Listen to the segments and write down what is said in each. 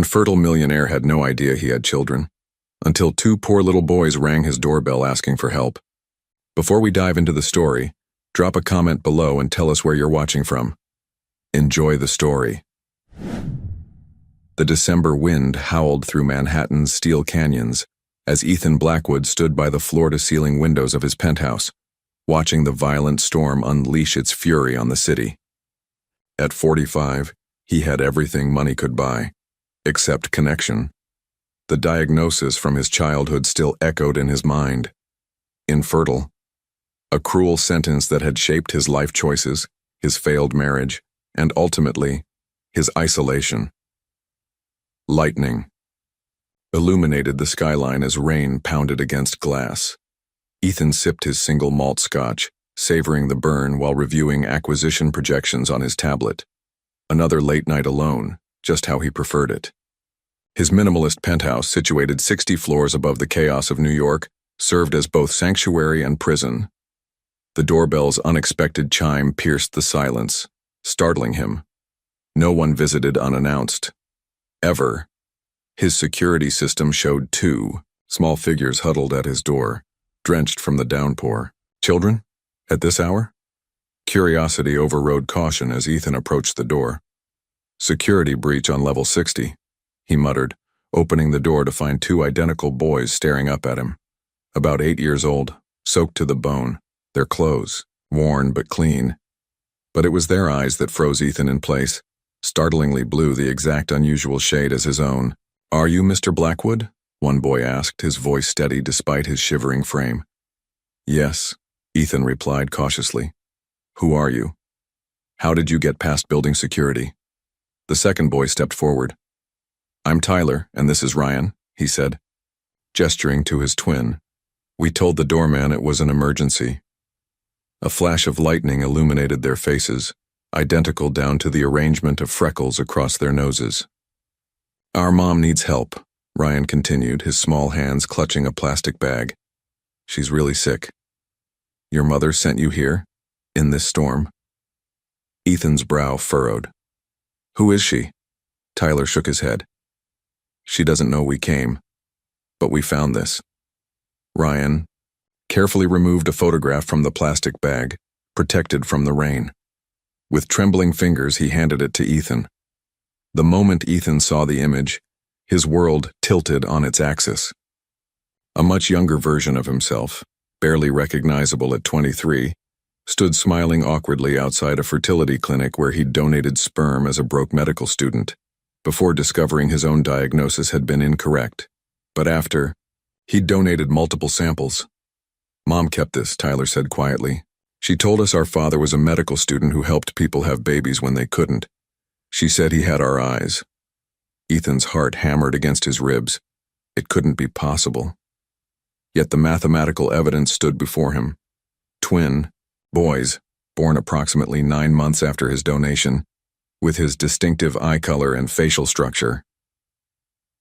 infertile millionaire had no idea he had children, until two poor little boys rang his doorbell asking for help. Before we dive into the story, drop a comment below and tell us where you're watching from. Enjoy the story. The December wind howled through Manhattan's steel canyons as Ethan Blackwood stood by the floor-to-ceiling windows of his penthouse, watching the violent storm unleash its fury on the city. At 45, he had everything money could buy, except connection. The diagnosis from his childhood still echoed in his mind. Infertile. A cruel sentence that had shaped his life choices, his failed marriage, and ultimately, his isolation. Lightning illuminated the skyline as rain pounded against glass. Ethan sipped his single malt scotch, savoring the burn while reviewing acquisition projections on his tablet. Another late night alone, just how he preferred it. His minimalist penthouse, situated 60 floors above the chaos of New York, served as both sanctuary and prison. The doorbell's unexpected chime pierced the silence, startling him. No one visited unannounced. Ever. His security system showed two small figures huddled at his door, drenched from the downpour. Children? At this hour? Curiosity overrode caution as Ethan approached the door. Security breach on level 60, he muttered, opening the door to find two identical boys staring up at him. About 8 years old, soaked to the bone, their clothes, worn but clean. But it was their eyes that froze Ethan in place, startlingly blue, the exact unusual shade as his own. "Are you Mr. Blackwood?" one boy asked, his voice steady despite his shivering frame. "Yes," Ethan replied cautiously. "Who are you? How did you get past building security?" The second boy stepped forward. "I'm Tyler, and this is Ryan," he said, gesturing to his twin. "We told the doorman it was an emergency." A flash of lightning illuminated their faces, identical down to the arrangement of freckles across their noses. "Our mom needs help," Ryan continued, his small hands clutching a plastic bag. "She's really sick." "Your mother sent you here? In this storm?" Ethan's brow furrowed. "Who is she?" Tyler shook his head. "She doesn't know we came, but we found this." Ryan carefully removed a photograph from the plastic bag, protected from the rain. With trembling fingers, he handed it to Ethan. The moment Ethan saw the image, his world tilted on its axis. A much younger version of himself, barely recognizable at 23, stood smiling awkwardly outside a fertility clinic where he'd donated sperm as a broke medical student, before discovering his own diagnosis had been incorrect. But after, he'd donated multiple samples. "Mom kept this," Tyler said quietly. "She told us our father was a medical student who helped people have babies when they couldn't. She said he had our eyes." Ethan's heart hammered against his ribs. It couldn't be possible. Yet the mathematical evidence stood before him. Twin boys, born approximately 9 months after his donation, with his distinctive eye color and facial structure.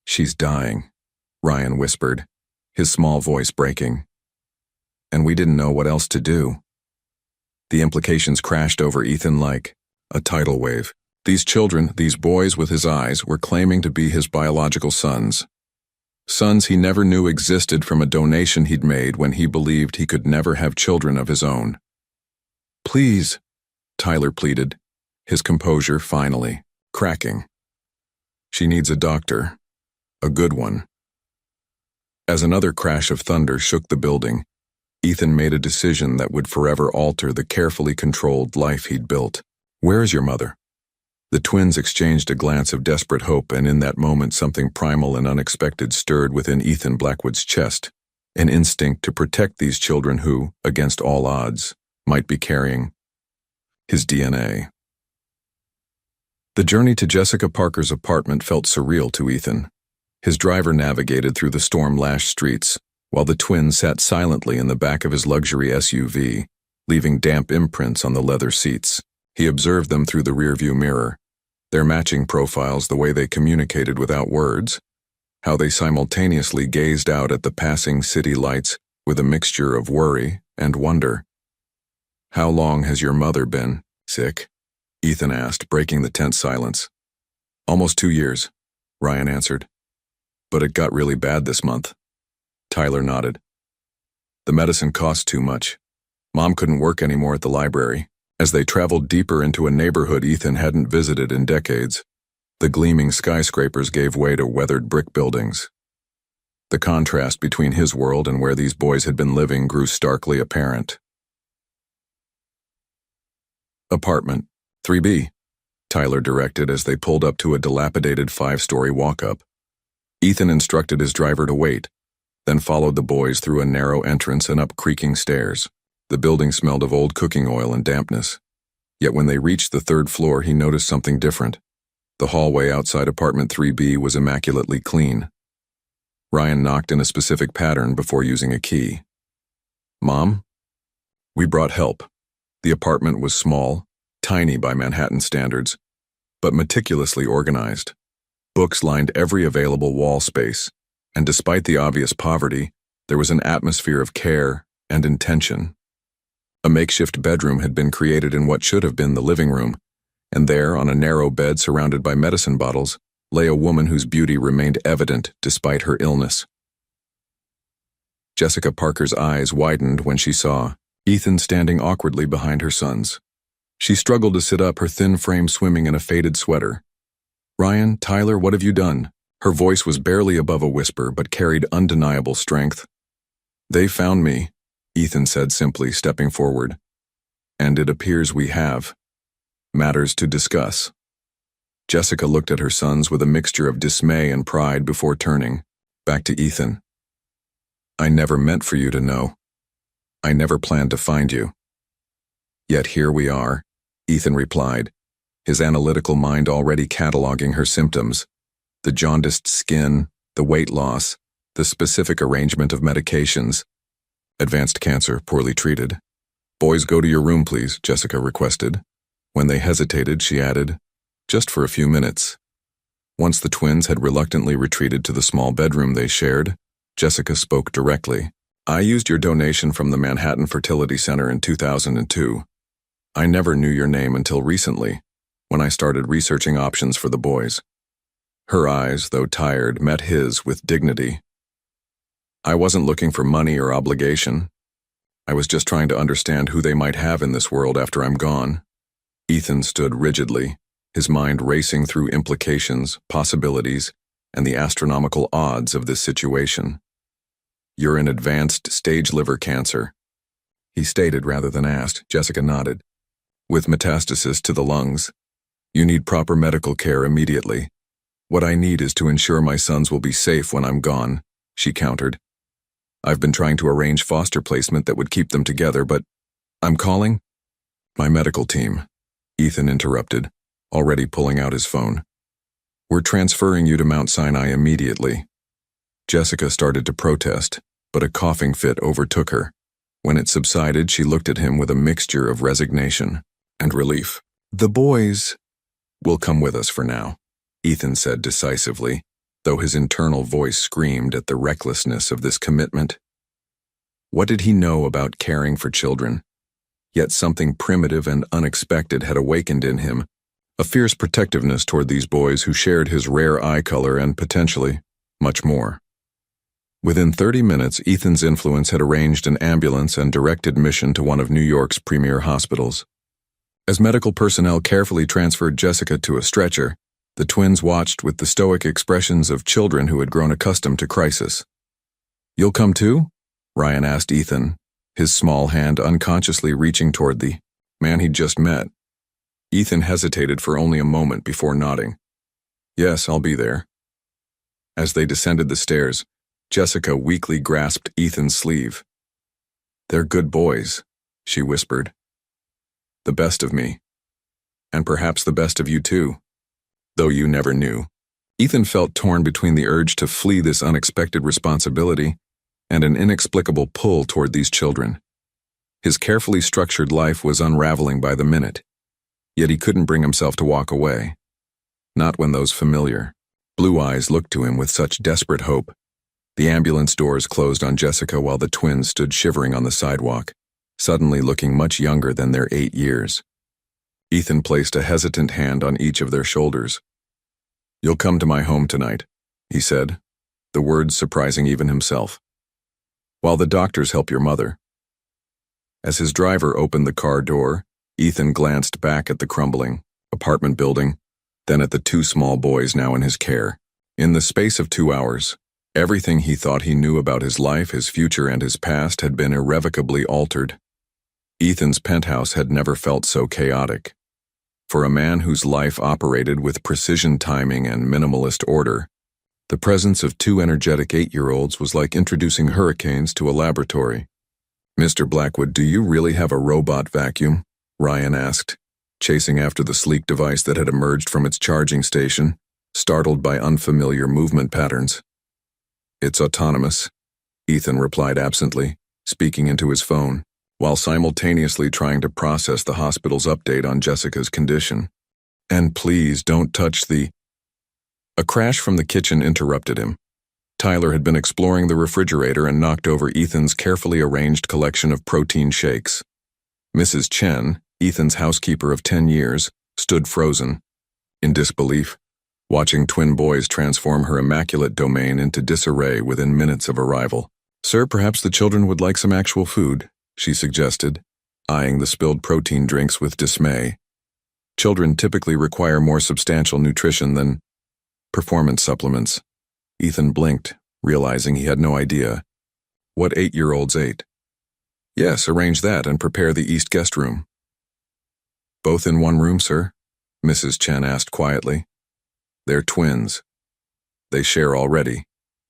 "She's dying," Ryan whispered, his small voice breaking. "And we didn't know what else to do." The implications crashed over Ethan like a tidal wave. These children, these boys with his eyes, were claiming to be his biological sons. Sons he never knew existed from a donation he'd made when he believed he could never have children of his own. "Please," Tyler pleaded, his composure finally cracking. "She needs a doctor. A good one." As another crash of thunder shook the building, Ethan made a decision that would forever alter the carefully controlled life he'd built. "Where is your mother?" The twins exchanged a glance of desperate hope, and in that moment something primal and unexpected stirred within Ethan Blackwood's chest, an instinct to protect these children who, against all odds, might be carrying his DNA. The journey to Jessica Parker's apartment felt surreal to Ethan. His driver navigated through the storm-lashed streets, while the twins sat silently in the back of his luxury SUV, leaving damp imprints on the leather seats. He observed them through the rearview mirror, their matching profiles, the way they communicated without words, how they simultaneously gazed out at the passing city lights with a mixture of worry and wonder. "How long has your mother been sick?" Ethan asked, breaking the tense silence. "Almost 2 years. Ryan answered. But it got really bad this month. Tyler nodded. The medicine cost too much. Mom couldn't work anymore at the library. As they traveled deeper into a neighborhood Ethan hadn't visited in decades, the gleaming skyscrapers gave way to weathered brick buildings. The contrast between his world and where these boys had been living grew starkly apparent. Apartment 3B, Tyler directed as they pulled up to a dilapidated 5-story walk-up. Ethan instructed his driver to wait, then followed the boys through a narrow entrance and up creaking stairs. The building smelled of old cooking oil and dampness. Yet when they reached the 3rd floor, he noticed something different. The hallway outside apartment 3B was immaculately clean. Ryan knocked in a specific pattern before using a key. Mom? We brought help. The apartment was small, tiny by Manhattan standards, but meticulously organized. Books lined every available wall space, and despite the obvious poverty, there was an atmosphere of care and intention. A makeshift bedroom had been created in what should have been the living room, and there, on a narrow bed surrounded by medicine bottles, lay a woman whose beauty remained evident despite her illness. Jessica Parker's eyes widened when she saw Ethan standing awkwardly behind her sons. She struggled to sit up, her thin frame swimming in a faded sweater. Ryan, Tyler, what have you done? Her voice was barely above a whisper, but carried undeniable strength. They found me, Ethan said simply, stepping forward. And it appears we have matters to discuss. Jessica looked at her sons with a mixture of dismay and pride before turning back to Ethan. I never meant for you to know. I never planned to find you. Yet here we are, Ethan replied, his analytical mind already cataloging her symptoms: the jaundiced skin, the weight loss, the specific arrangement of medications. Advanced cancer, poorly treated. Boys, go to your room, please, Jessica requested. When they hesitated, she added, just for a few minutes. Once the twins had reluctantly retreated to the small bedroom they shared, Jessica spoke directly. I used your donation from the Manhattan Fertility Center in 2002. I never knew your name until recently, when I started researching options for the boys. Her eyes, though tired, met his with dignity. I wasn't looking for money or obligation. I was just trying to understand who they might have in this world after I'm gone. Ethan stood rigidly, his mind racing through implications, possibilities, and the astronomical odds of this situation. You're in advanced stage liver cancer, he stated rather than asked. Jessica nodded. With metastasis to the lungs. You need proper medical care immediately. What I need is to ensure my sons will be safe when I'm gone, she countered. I've been trying to arrange foster placement that would keep them together, but I'm calling my medical team, Ethan interrupted, already pulling out his phone. We're transferring you to Mount Sinai immediately. Jessica started to protest, but a coughing fit overtook her. When it subsided, she looked at him with a mixture of resignation and relief. The boys will come with us for now, Ethan said decisively, though his internal voice screamed at the recklessness of this commitment. What did he know about caring for children? Yet something primitive and unexpected had awakened in him, a fierce protectiveness toward these boys who shared his rare eye color and, potentially, much more. Within 30 minutes, Ethan's influence had arranged an ambulance and direct admission to one of New York's premier hospitals. As medical personnel carefully transferred Jessica to a stretcher, the twins watched with the stoic expressions of children who had grown accustomed to crisis. You'll come too? Ryan asked Ethan, his small hand unconsciously reaching toward the man he'd just met. Ethan hesitated for only a moment before nodding. Yes, I'll be there. As they descended the stairs, Jessica weakly grasped Ethan's sleeve. They're good boys, she whispered. The best of me. And perhaps the best of you too. Though you never knew. Ethan felt torn between the urge to flee this unexpected responsibility and an inexplicable pull toward these children. His carefully structured life was unraveling by the minute, yet he couldn't bring himself to walk away. Not when those familiar, blue eyes looked to him with such desperate hope. The ambulance doors closed on Jessica while the twins stood shivering on the sidewalk, suddenly looking much younger than their 8 years. Ethan placed a hesitant hand on each of their shoulders. "You'll come to my home tonight," he said, the words surprising even himself. "While the doctors help your mother." As his driver opened the car door, Ethan glanced back at the crumbling apartment building, then at the two small boys now in his care. In the space of 2 hours, everything he thought he knew about his life, his future, and his past had been irrevocably altered. Ethan's penthouse had never felt so chaotic. For a man whose life operated with precision timing and minimalist order, the presence of two energetic 8-year-olds was like introducing hurricanes to a laboratory. "Mr. Blackwood, do you really have a robot vacuum?" Ryan asked, chasing after the sleek device that had emerged from its charging station, startled by unfamiliar movement patterns. "It's autonomous," Ethan replied absently, speaking into his phone, while simultaneously trying to process the hospital's update on Jessica's condition. "And please don't touch the—" A crash from the kitchen interrupted him. Tyler had been exploring the refrigerator and knocked over Ethan's carefully arranged collection of protein shakes. Mrs. Chen, Ethan's housekeeper of 10 years, stood frozen, in disbelief, watching twin boys transform her immaculate domain into disarray within minutes of arrival. "Sir, perhaps the children would like some actual food," she suggested, eyeing the spilled protein drinks with dismay. Children typically require more substantial nutrition than performance supplements. Ethan blinked, realizing he had no idea. What 8-year-olds ate? "Yes, arrange that and prepare the east guest room." "Both in one room, sir?" Mrs. Chen asked quietly. "They're twins. They share already,"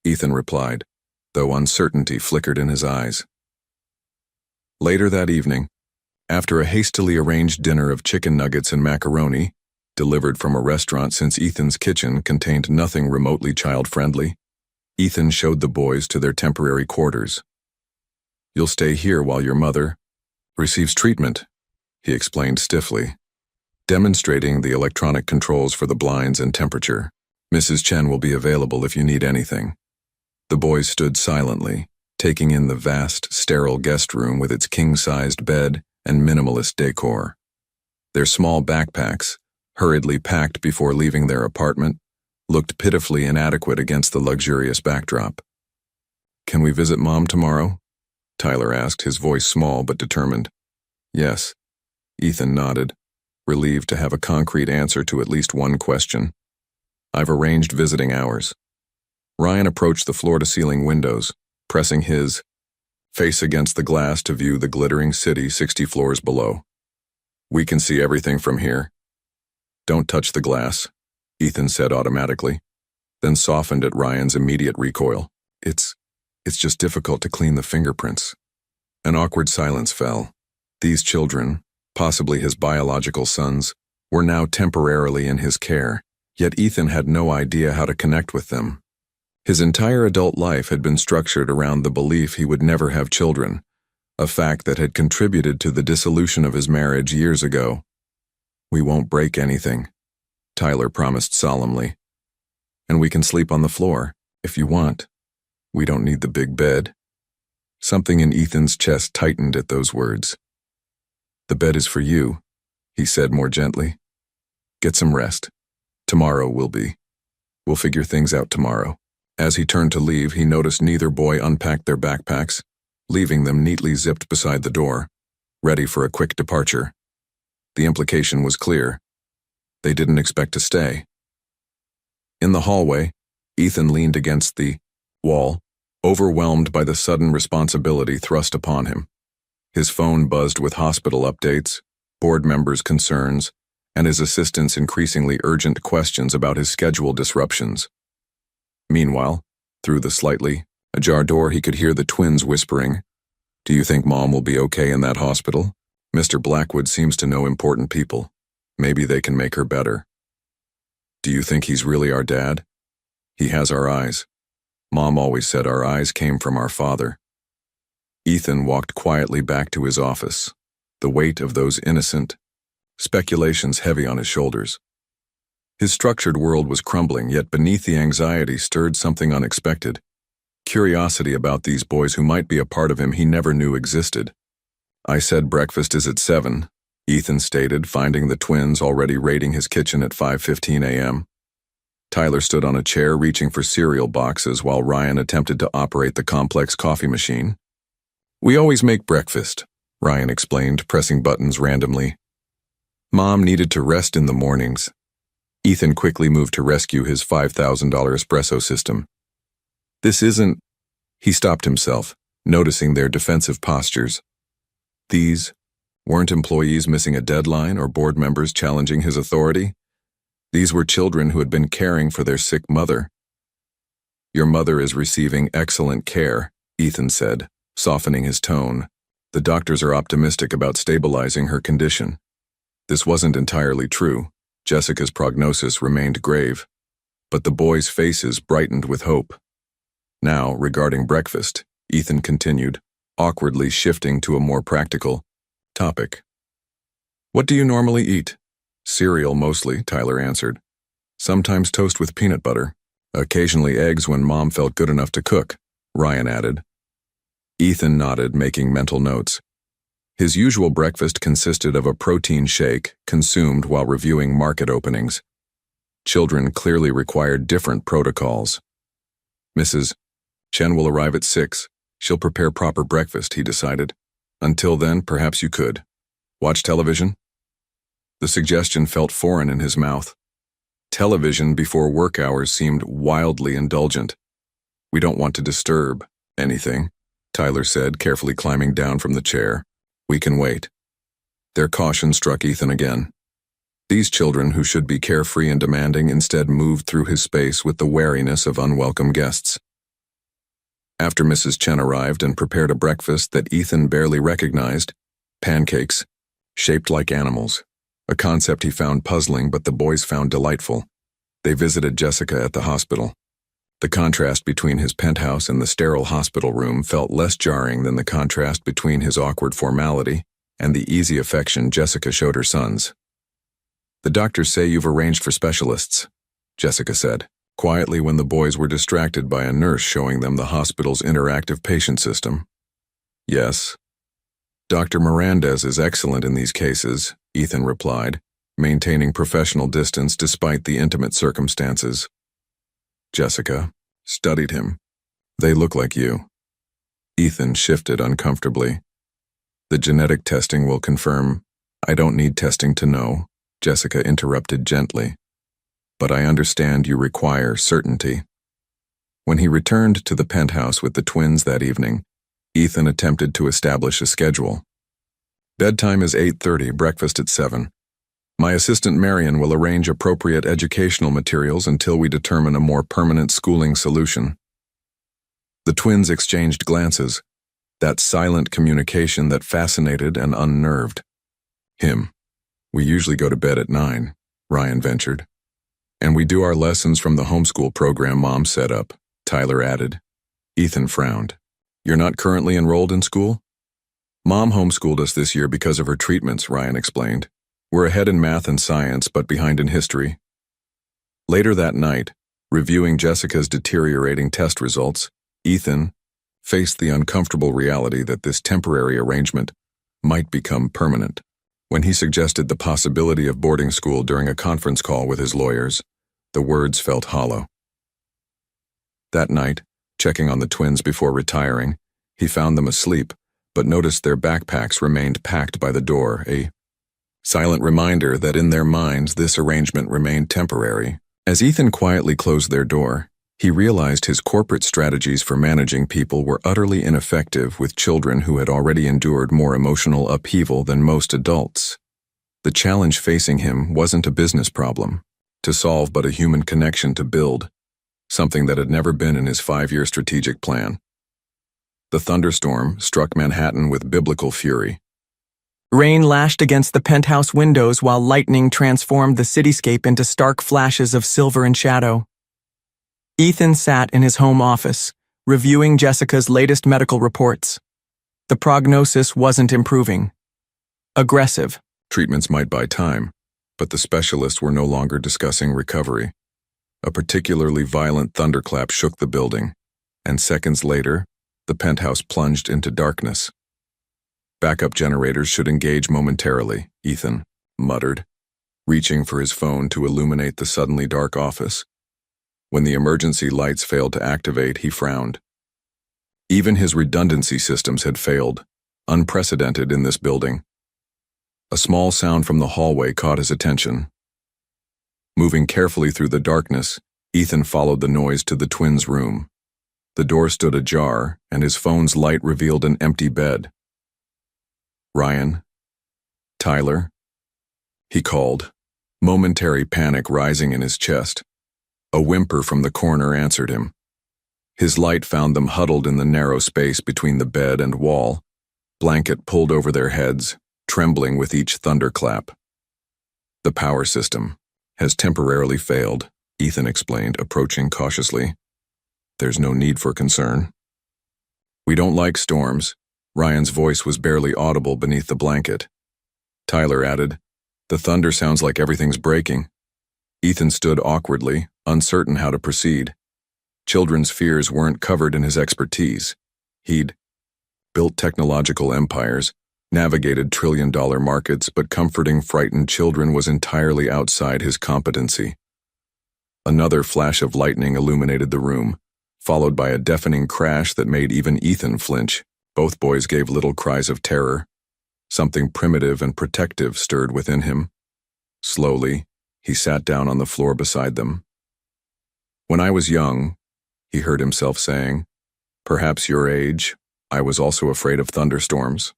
Ethan replied, though uncertainty flickered in his eyes. Later that evening, after a hastily arranged dinner of chicken nuggets and macaroni, delivered from a restaurant since Ethan's kitchen contained nothing remotely child-friendly, Ethan showed the boys to their temporary quarters. "You'll stay here while your mother receives treatment," he explained stiffly, demonstrating the electronic controls for the blinds and temperature. "Mrs. Chen will be available if you need anything." The boys stood silently, taking in the vast, sterile guest room with its king-sized bed and minimalist decor. Their small backpacks, hurriedly packed before leaving their apartment, looked pitifully inadequate against the luxurious backdrop. "Can we visit Mom tomorrow?" Tyler asked, his voice small but determined. "Yes," Ethan nodded, relieved to have a concrete answer to at least one question. "I've arranged visiting hours." Ryan approached the floor-to-ceiling windows, pressing his face against the glass to view the glittering city 60 floors below. "We can see everything from here." "Don't touch the glass," Ethan said automatically, then softened at Ryan's immediate recoil. It's just difficult to clean the fingerprints." An awkward silence fell. These children, possibly his biological sons, were now temporarily in his care, yet Ethan had no idea how to connect with them. His entire adult life had been structured around the belief he would never have children, a fact that had contributed to the dissolution of his marriage years ago. "We won't break anything," Tyler promised solemnly. "And we can sleep on the floor, if you want. We don't need the big bed." Something in Ethan's chest tightened at those words. "The bed is for you," he said more gently. "Get some rest. Tomorrow we'll figure things out tomorrow." As he turned to leave, he noticed neither boy unpacked their backpacks, leaving them neatly zipped beside the door, ready for a quick departure. The implication was clear. They didn't expect to stay. In the hallway, Ethan leaned against the wall, overwhelmed by the sudden responsibility thrust upon him. His phone buzzed with hospital updates, board members' concerns, and his assistant's increasingly urgent questions about his schedule disruptions. Meanwhile, through the slightly ajar door, he could hear the twins whispering, "Do you think Mom will be okay in that hospital? Mr. Blackwood seems to know important people. Maybe they can make her better. Do you think he's really our dad? He has our eyes. Mom always said our eyes came from our father." Ethan walked quietly back to his office, the weight of those innocent speculations heavy on his shoulders. His structured world was crumbling, yet beneath the anxiety stirred something unexpected. Curiosity about these boys who might be a part of him he never knew existed. "I said breakfast is at 7, Ethan stated, finding the twins already raiding his kitchen at 5:15 a.m. Tyler stood on a chair reaching for cereal boxes while Ryan attempted to operate the complex coffee machine. "We always make breakfast," Ryan explained, pressing buttons randomly. Mom needed to rest in the mornings. Ethan quickly moved to rescue his $5,000 espresso system. "This isn't—" He stopped himself, noticing their defensive postures. These weren't employees missing a deadline or board members challenging his authority. These were children who had been caring for their sick mother. "Your mother is receiving excellent care," Ethan said, softening his tone. "The doctors are optimistic about stabilizing her condition." This wasn't entirely true. Jessica's prognosis remained grave, but the boys' faces brightened with hope. Now, regarding breakfast, Ethan continued, awkwardly shifting to a more practical topic. "What do you normally eat?" "Cereal mostly," Tyler answered. "Sometimes toast with peanut butter. Occasionally eggs when Mom felt good enough to cook," Ryan added. Ethan nodded, making mental notes. His usual breakfast consisted of a protein shake consumed while reviewing market openings. Children clearly required different protocols. "Mrs. Chen will arrive at 6. She'll prepare proper breakfast," he decided. "Until then, perhaps you could watch television?" The suggestion felt foreign in his mouth. Television before work hours seemed wildly indulgent. "We don't want to disturb anything," Tyler said, carefully climbing down from the chair. "We can wait." Their caution struck Ethan again. These children, who should be carefree and demanding, instead moved through his space with the wariness of unwelcome guests. After Mrs. Chen arrived and prepared a breakfast that Ethan barely recognized, pancakes, shaped like animals, a concept he found puzzling but the boys found delightful. They visited Jessica at the hospital. The contrast between his penthouse and the sterile hospital room felt less jarring than the contrast between his awkward formality and the easy affection Jessica showed her sons. "The doctors say you've arranged for specialists," Jessica said, quietly when the boys were distracted by a nurse showing them the hospital's interactive patient system. "Yes. Dr. Mirandez is excellent in these cases," Ethan replied, maintaining professional distance despite the intimate circumstances. Jessica studied him. "They look like you." Ethan shifted uncomfortably. "The genetic testing will confirm." "I don't need testing to know," Jessica interrupted gently. "But I understand you require certainty." When he returned to the penthouse with the twins that evening, Ethan attempted to establish a schedule. "Bedtime is 8:30, breakfast at 7. My assistant Marion will arrange appropriate educational materials until we determine a more permanent schooling solution." The twins exchanged glances, that silent communication that fascinated and unnerved him. "We usually go to bed at 9, Ryan ventured. "And we do our lessons from the homeschool program Mom set up," Tyler added. Ethan frowned. "You're not currently enrolled in school?" "Mom homeschooled us this year because of her treatments," Ryan explained. "We're ahead in math and science, but behind in history." Later that night, reviewing Jessica's deteriorating test results, Ethan faced the uncomfortable reality that this temporary arrangement might become permanent. When he suggested the possibility of boarding school during a conference call with his lawyers, the words felt hollow. That night, checking on the twins before retiring, he found them asleep, but noticed their backpacks remained packed by the door, a silent reminder that in their minds this arrangement remained temporary. As Ethan quietly closed their door, he realized his corporate strategies for managing people were utterly ineffective with children who had already endured more emotional upheaval than most adults. The challenge facing him wasn't a business problem to solve, but a human connection to build, something that had never been in his 5-year strategic plan. The thunderstorm struck Manhattan with biblical fury. Rain lashed against the penthouse windows while lightning transformed the cityscape into stark flashes of silver and shadow. Ethan sat in his home office, reviewing Jessica's latest medical reports. The prognosis wasn't improving. Aggressive. Treatments might buy time, but the specialists were no longer discussing recovery. A particularly violent thunderclap shook the building, and seconds later, the penthouse plunged into darkness. "Backup generators should engage momentarily," Ethan muttered, reaching for his phone to illuminate the suddenly dark office. When the emergency lights failed to activate, he frowned. Even his redundancy systems had failed, unprecedented in this building. A small sound from the hallway caught his attention. Moving carefully through the darkness, Ethan followed the noise to the twins' room. The door stood ajar, and his phone's light revealed an empty bed. "Ryan? Tyler?" he called, momentary panic rising in his chest. A whimper from the corner answered him. His light found them huddled in the narrow space between the bed and wall, blanket pulled over their heads, trembling with each thunderclap. "The power system has temporarily failed," Ethan explained, approaching cautiously. "There's no need for concern." "We don't like storms." Ryan's voice was barely audible beneath the blanket. Tyler added, "The thunder sounds like everything's breaking." Ethan stood awkwardly, uncertain how to proceed. Children's fears weren't covered in his expertise. He'd built technological empires, navigated trillion-dollar markets, but comforting frightened children was entirely outside his competency. Another flash of lightning illuminated the room, followed by a deafening crash that made even Ethan flinch. Both boys gave little cries of terror. Something primitive and protective stirred within him. Slowly, he sat down on the floor beside them. "When I was young," he heard himself saying, "perhaps your age, I was also afraid of thunderstorms."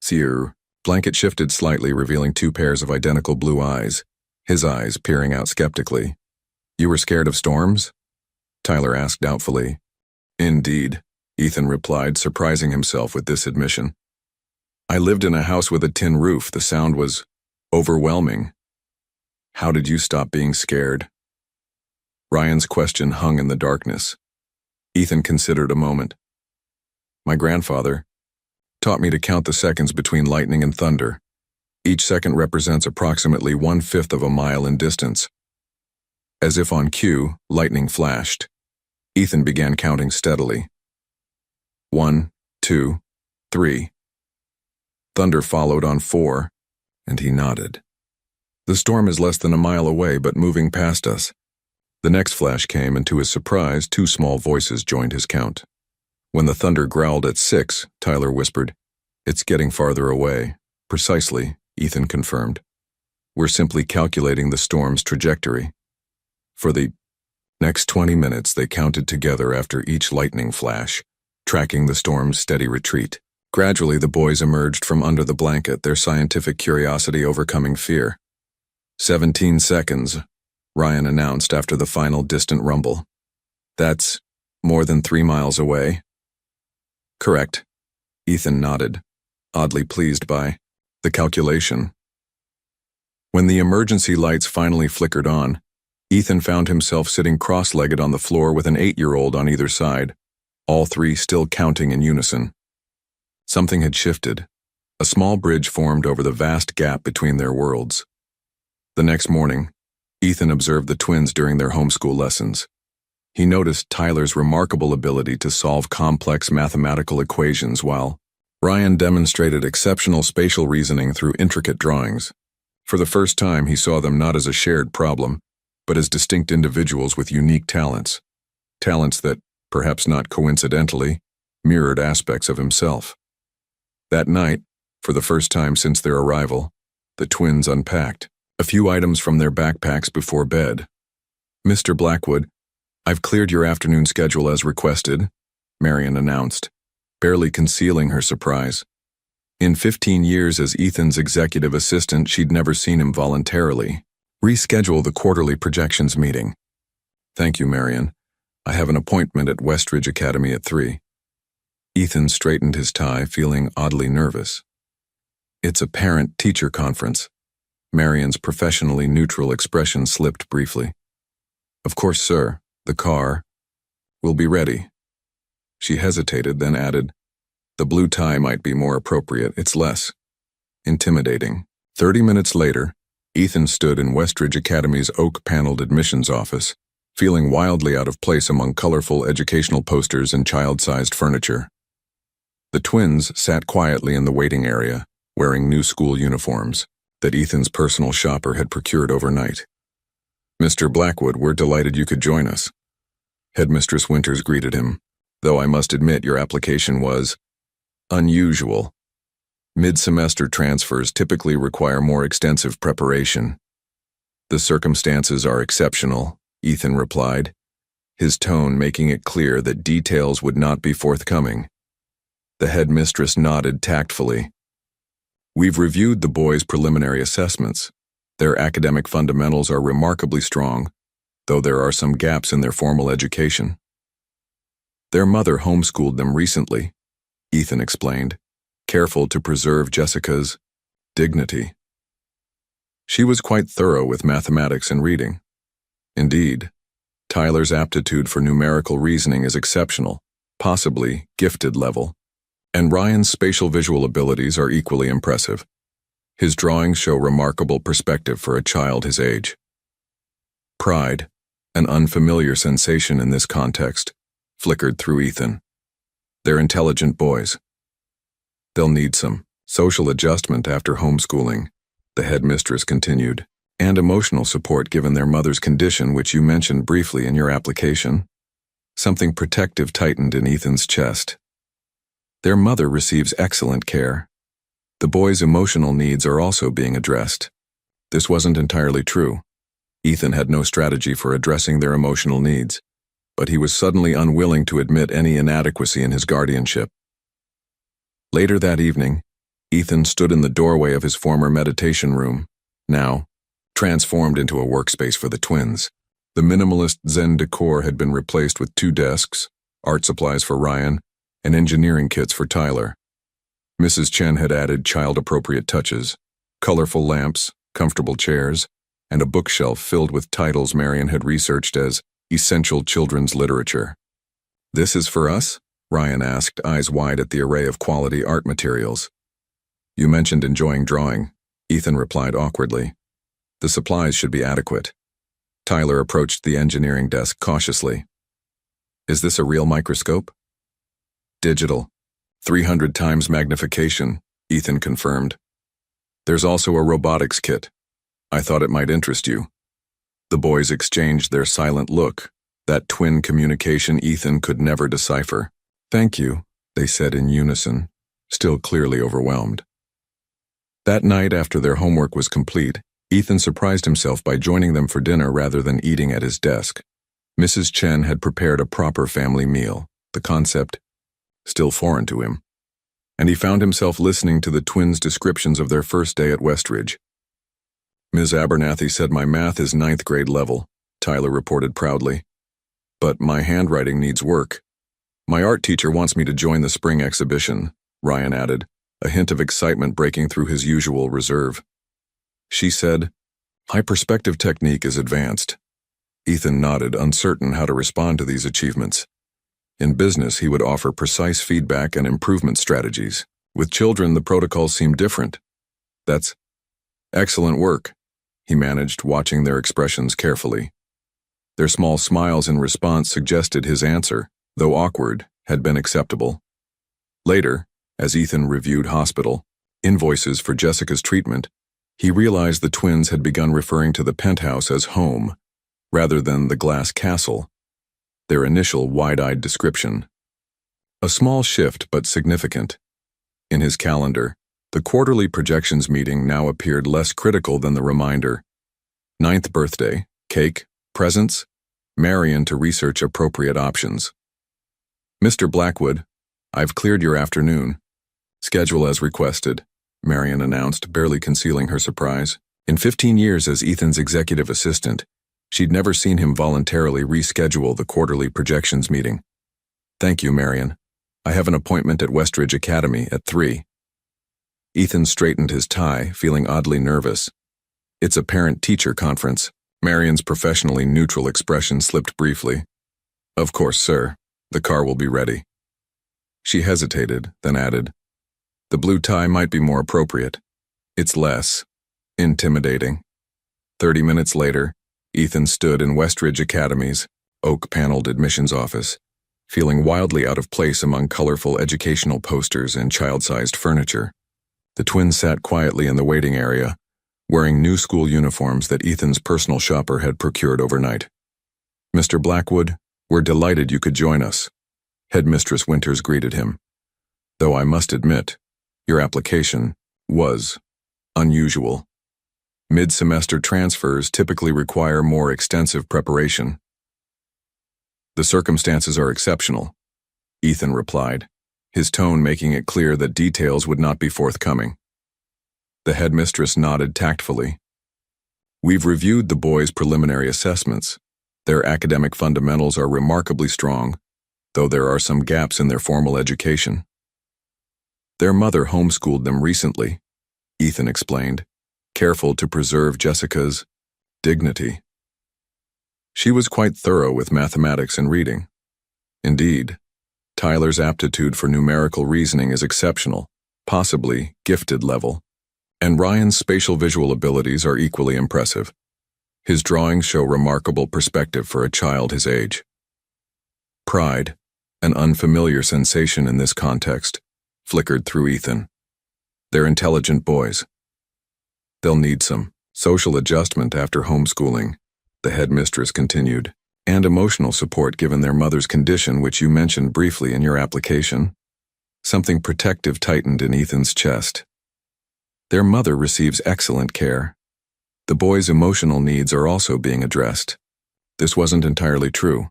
Seer. Blanket shifted slightly, revealing two pairs of identical blue eyes, his eyes peering out skeptically. "You were scared of storms?" Tyler asked doubtfully. "Indeed," Ethan replied, surprising himself with this admission. "I lived in a house with a tin roof. The sound was overwhelming." "How did you stop being scared?" Ryan's question hung in the darkness. Ethan considered a moment. "My grandfather taught me to count the seconds between lightning and thunder. Each second represents approximately 1/5 of a mile in distance." As if on cue, lightning flashed. Ethan began counting steadily. 1, 2, 3. Thunder followed on 4, and he nodded. "The storm is less than a mile away, but moving past us." The next flash came, and to his surprise, two small voices joined his count. When the thunder growled at 6, Tyler whispered, "It's getting farther away." "Precisely," Ethan confirmed. "We're simply calculating the storm's trajectory." For the next 20 minutes, they counted together after each lightning flash, tracking the storm's steady retreat. Gradually, the boys emerged from under the blanket, their scientific curiosity overcoming fear. 17 seconds, Ryan announced after the final distant rumble. "That's more than 3 miles away." "Correct." Ethan nodded, oddly pleased by the calculation. When the emergency lights finally flickered on, Ethan found himself sitting cross-legged on the floor with an 8-year-old on either side, all three still counting in unison. Something had shifted. A small bridge formed over the vast gap between their worlds. The next morning, Ethan observed the twins during their homeschool lessons. He noticed Tyler's remarkable ability to solve complex mathematical equations while Ryan demonstrated exceptional spatial reasoning through intricate drawings. For the first time, he saw them not as a shared problem, but as distinct individuals with unique talents. Talents that, perhaps not coincidentally, mirrored aspects of himself. That night, for the first time since their arrival, the twins unpacked a few items from their backpacks before bed. "Mr. Blackwood, I've cleared your afternoon schedule as requested," Marion announced, barely concealing her surprise. In 15 years as Ethan's executive assistant, she'd never seen him voluntarily reschedule the quarterly projections meeting. "Thank you, Marion. I have an appointment at Westridge Academy at 3. Ethan straightened his tie, feeling oddly nervous. "It's a parent-teacher conference." Marion's professionally neutral expression slipped briefly. "Of course, sir. The car will be ready." She hesitated, then added, "The blue tie might be more appropriate. It's less intimidating." 30 minutes later, Ethan stood in Westridge Academy's oak-paneled admissions office, feeling wildly out of place among colorful educational posters and child-sized furniture. The twins sat quietly in the waiting area, wearing new school uniforms that Ethan's personal shopper had procured overnight. Mr. Blackwood, we're delighted you could join us. Headmistress Winters greeted him, though I must admit your application was unusual. Mid-semester transfers typically require more extensive preparation. The circumstances are exceptional, Ethan replied, his tone making it clear that details would not be forthcoming. The headmistress nodded tactfully. We've reviewed the boys' preliminary assessments. Their academic fundamentals are remarkably strong, though there are some gaps in their formal education. Their mother homeschooled them recently, Ethan explained, careful to preserve Jessica's dignity. She was quite thorough with mathematics and reading. Indeed, Tyler's aptitude for numerical reasoning is exceptional, possibly gifted level, and Ryan's spatial visual abilities are equally impressive. His drawings show remarkable perspective for a child his age. Pride, an unfamiliar sensation in this context, flickered through Ethan. They're intelligent boys. They'll need some social adjustment after homeschooling, the headmistress continued, and emotional support given their mother's condition, which you mentioned briefly in your application. Something protective tightened in Ethan's chest. Their mother receives excellent care. The boys' emotional needs are also being addressed. This wasn't entirely true. Ethan had no strategy for addressing their emotional needs, but he was suddenly unwilling to admit any inadequacy in his guardianship. Later that evening, Ethan stood in the doorway of his former meditation room, now transformed into a workspace for the twins. The minimalist Zen decor had been replaced with 2 desks, art supplies for Ryan, and engineering kits for Tyler. Mrs. Chen had added child-appropriate touches, colorful lamps, comfortable chairs, and a bookshelf filled with titles Marion had researched as essential children's literature. "This is for us?" Ryan asked, eyes wide at the array of quality art materials. "You mentioned enjoying drawing," Ethan replied awkwardly. "The supplies should be adequate." Tyler approached the engineering desk cautiously. "Is this a real microscope?" "Digital. 300 times magnification," Ethan confirmed. "There's also a robotics kit. I thought it might interest you." The boys exchanged their silent look, that twin communication Ethan could never decipher. "Thank you," they said in unison, still clearly overwhelmed. That night, after their homework was complete, Ethan surprised himself by joining them for dinner rather than eating at his desk. Mrs. Chen had prepared a proper family meal, the concept still foreign to him, and he found himself listening to the twins' descriptions of their first day at Westridge. "Ms. Abernathy said my math is 9th grade level," Tyler reported proudly. "But my handwriting needs work. My art teacher wants me to join the spring exhibition," Ryan added, a hint of excitement breaking through his usual reserve. "She said, my perspective technique is advanced." Ethan nodded, uncertain how to respond to these achievements. In business, he would offer precise feedback and improvement strategies. With children, the protocols seemed different. "That's excellent work," he managed, watching their expressions carefully. Their small smiles in response suggested his answer, though awkward, had been acceptable. Later, as Ethan reviewed hospital invoices for Jessica's treatment, he realized the twins had begun referring to the penthouse as home, rather than the glass castle, their initial wide-eyed description. A small shift, but significant. In his calendar, the quarterly projections meeting now appeared less critical than the reminder. 9th birthday, cake, presents, Marion to research appropriate options. "Mr. Blackwood, I've cleared your afternoon. Schedule as requested," Marion announced, barely concealing her surprise. In 15 years as Ethan's executive assistant, she'd never seen him voluntarily reschedule the quarterly projections meeting. "Thank you, Marion. I have an appointment at Westridge Academy at 3. Ethan straightened his tie, feeling oddly nervous. "It's a parent-teacher conference." Marion's professionally neutral expression slipped briefly. "Of course, sir. The car will be ready." She hesitated, then added, "The blue tie might be more appropriate. It's less intimidating." 30 minutes later, Ethan stood in Westridge Academy's oak-paneled admissions office, feeling wildly out of place among colorful educational posters and child-sized furniture. The twins sat quietly in the waiting area, wearing new school uniforms that Ethan's personal shopper had procured overnight. "Mr. Blackwood, we're delighted you could join us," Headmistress Winters greeted him. "Though I must admit, your application was unusual. Mid-semester transfers typically require more extensive preparation." "The circumstances are exceptional," Ethan replied, his tone making it clear that details would not be forthcoming. The headmistress nodded tactfully. "We've reviewed the boys' preliminary assessments. Their academic fundamentals are remarkably strong, though there are some gaps in their formal education. Their mother homeschooled them recently," Ethan explained, careful to preserve Jessica's dignity. "She was quite thorough with mathematics and reading. Indeed, Tyler's aptitude for numerical reasoning is exceptional, possibly gifted level, and Ryan's spatial visual abilities are equally impressive. His drawings show remarkable perspective for a child his age." Pride, an unfamiliar sensation in this context, flickered through Ethan. "They're intelligent boys. They'll need some social adjustment after homeschooling," the headmistress continued, "and emotional support given their mother's condition, which you mentioned briefly in your application." Something protective tightened in Ethan's chest. "Their mother receives excellent care. The boys' emotional needs are also being addressed." This wasn't entirely true.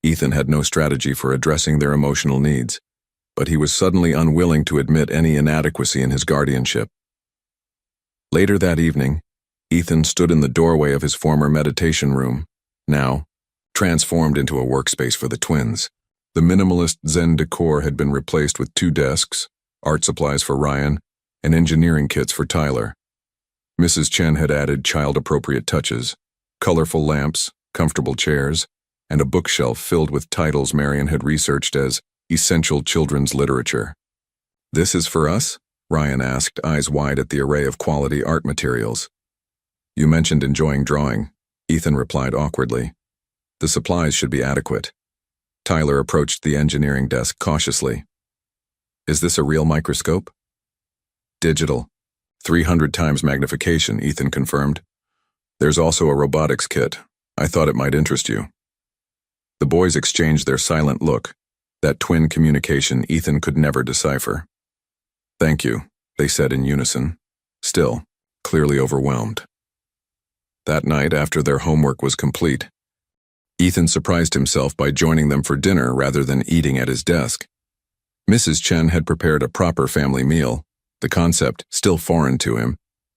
Ethan had no strategy for addressing their emotional needs, but he was suddenly unwilling to admit any inadequacy in his guardianship. Later that evening, Ethan stood in the doorway of his former meditation room, now transformed into a workspace for the twins. The minimalist Zen decor had been replaced with 2 desks, art supplies for Ryan, and engineering kits for Tyler. Mrs. Chen had added child-appropriate touches, colorful lamps, comfortable chairs, and a bookshelf filled with titles Marion had researched as essential children's literature. "This is for us?" Ryan asked, eyes wide at the array of quality art materials. "You mentioned enjoying drawing," Ethan replied awkwardly. "The supplies should be adequate." Tyler approached the engineering desk cautiously. "Is this a real microscope?" "Digital. 300 times magnification," Ethan confirmed. "There's also a robotics kit. I thought it might interest you." The boys exchanged their silent look, that twin communication Ethan could never decipher. "Thank you," they said in unison, still clearly overwhelmed. That night, after their homework was complete, Ethan surprised himself by joining them for dinner rather than eating at his desk. Mrs. Chen had prepared a proper family meal, the concept still foreign to him,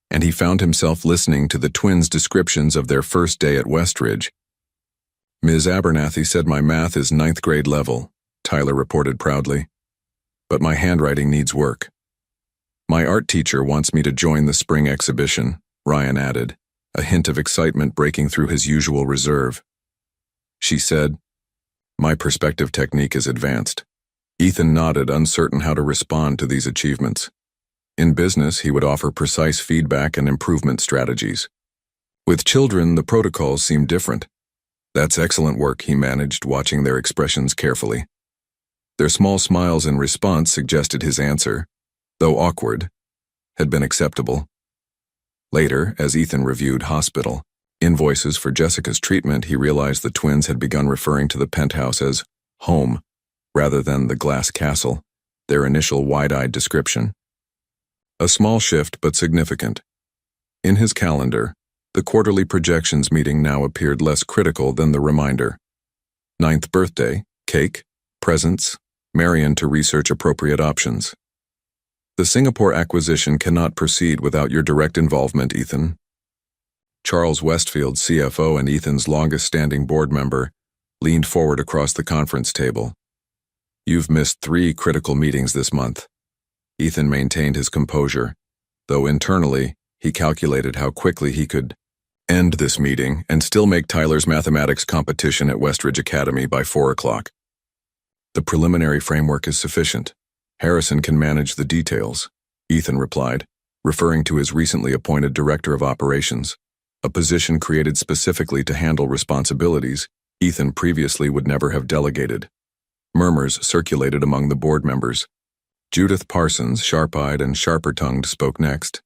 and he found himself listening to the twins' descriptions of their first day at Westridge. "Ms. Abernathy said my math is 9th grade level," Tyler reported proudly. "But my handwriting needs work." "My art teacher wants me to join the spring exhibition," Ryan added, a hint of excitement breaking through his usual reserve. "She said, my perspective technique is advanced." Ethan nodded, uncertain how to respond to these achievements. In business, he would offer precise feedback and improvement strategies. With children, the protocols seemed different. "That's excellent work," he managed, watching their expressions carefully. Their small smiles in response suggested his answer, though awkward, had been acceptable. Later, as Ethan reviewed hospital invoices for Jessica's treatment, he realized the twins had begun referring to the penthouse as home rather than the glass castle, their initial wide-eyed description. A small shift, but significant. In his calendar, the quarterly projections meeting now appeared less critical than the reminder. 9th birthday, cake, presents, Marion to research appropriate options. "The Singapore acquisition cannot proceed without your direct involvement, Ethan." Charles Westfield, CFO and Ethan's longest-standing board member, leaned forward across the conference table. "You've missed 3 critical meetings this month." Ethan maintained his composure, though internally he calculated how quickly he could end this meeting and still make Tyler's mathematics competition at Westridge Academy by 4 o'clock. "The preliminary framework is sufficient. Harrison can manage the details," Ethan replied, referring to his recently appointed Director of Operations, a position created specifically to handle responsibilities Ethan previously would never have delegated. Murmurs circulated among the board members. Judith Parsons, sharp-eyed and sharper-tongued, spoke next.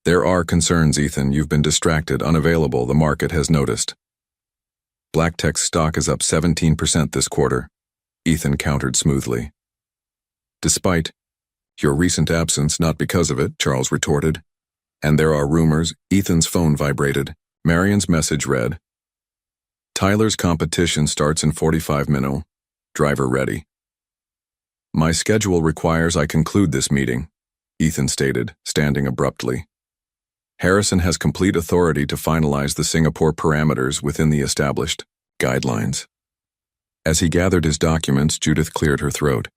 There are concerns, Ethan. You've been distracted, unavailable. The market has noticed. Black Tech's stock is up 17% this quarter, Ethan countered smoothly. Despite your recent absence, not because of it, Charles retorted. And there are rumors. Ethan's phone vibrated. Marion's message read, Tyler's competition starts in 45 minutes. Driver ready. My schedule requires I conclude this meeting, Ethan stated, standing abruptly. Harrison has complete authority to finalize the Singapore parameters within the established guidelines. As he gathered his documents, Judith cleared her throat.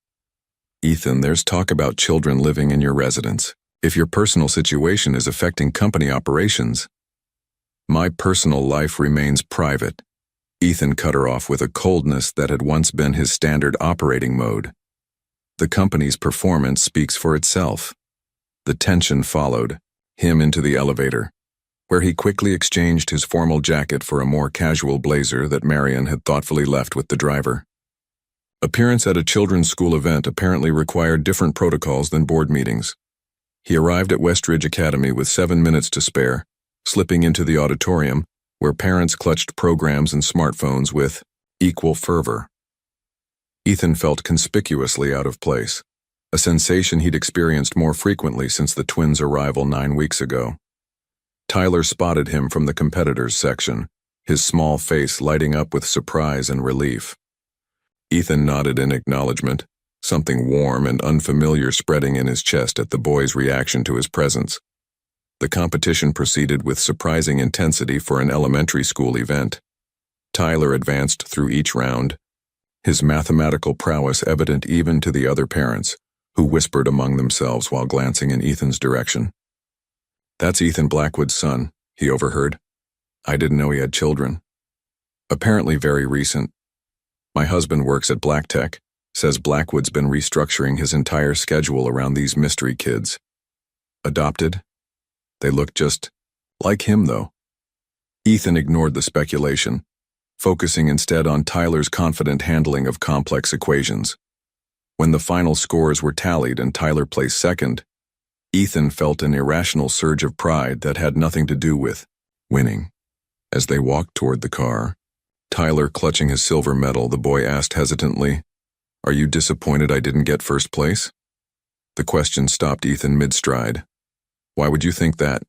Ethan, there's talk about children living in your residence. If your personal situation is affecting company operations, my personal life remains private. Ethan cut her off with a coldness that had once been his standard operating mode. The company's performance speaks for itself. The tension followed him into the elevator, where he quickly exchanged his formal jacket for a more casual blazer that Marion had thoughtfully left with the driver. Appearance at a children's school event apparently required different protocols than board meetings. He arrived at Westridge Academy with 7 minutes to spare, slipping into the auditorium, where parents clutched programs and smartphones with equal fervor. Ethan felt conspicuously out of place, a sensation he'd experienced more frequently since the twins' arrival 9 weeks ago. Tyler spotted him from the competitors section, his small face lighting up with surprise and relief. Ethan nodded in acknowledgement, something warm and unfamiliar spreading in his chest at the boy's reaction to his presence. The competition proceeded with surprising intensity for an elementary school event. Tyler advanced through each round, his mathematical prowess evident even to the other parents, who whispered among themselves while glancing in Ethan's direction. That's Ethan Blackwood's son, he overheard. I didn't know he had children. Apparently very recent. My husband works at Black Tech, says Blackwood's been restructuring his entire schedule around these mystery kids. Adopted? They look just like him, though. Ethan ignored the speculation, focusing instead on Tyler's confident handling of complex equations. When the final scores were tallied and Tyler placed second, Ethan felt an irrational surge of pride that had nothing to do with winning. As they walked toward the car, Tyler clutching his silver medal, the boy asked hesitantly, Are you disappointed I didn't get first place? The question stopped Ethan mid-stride. Why would you think that?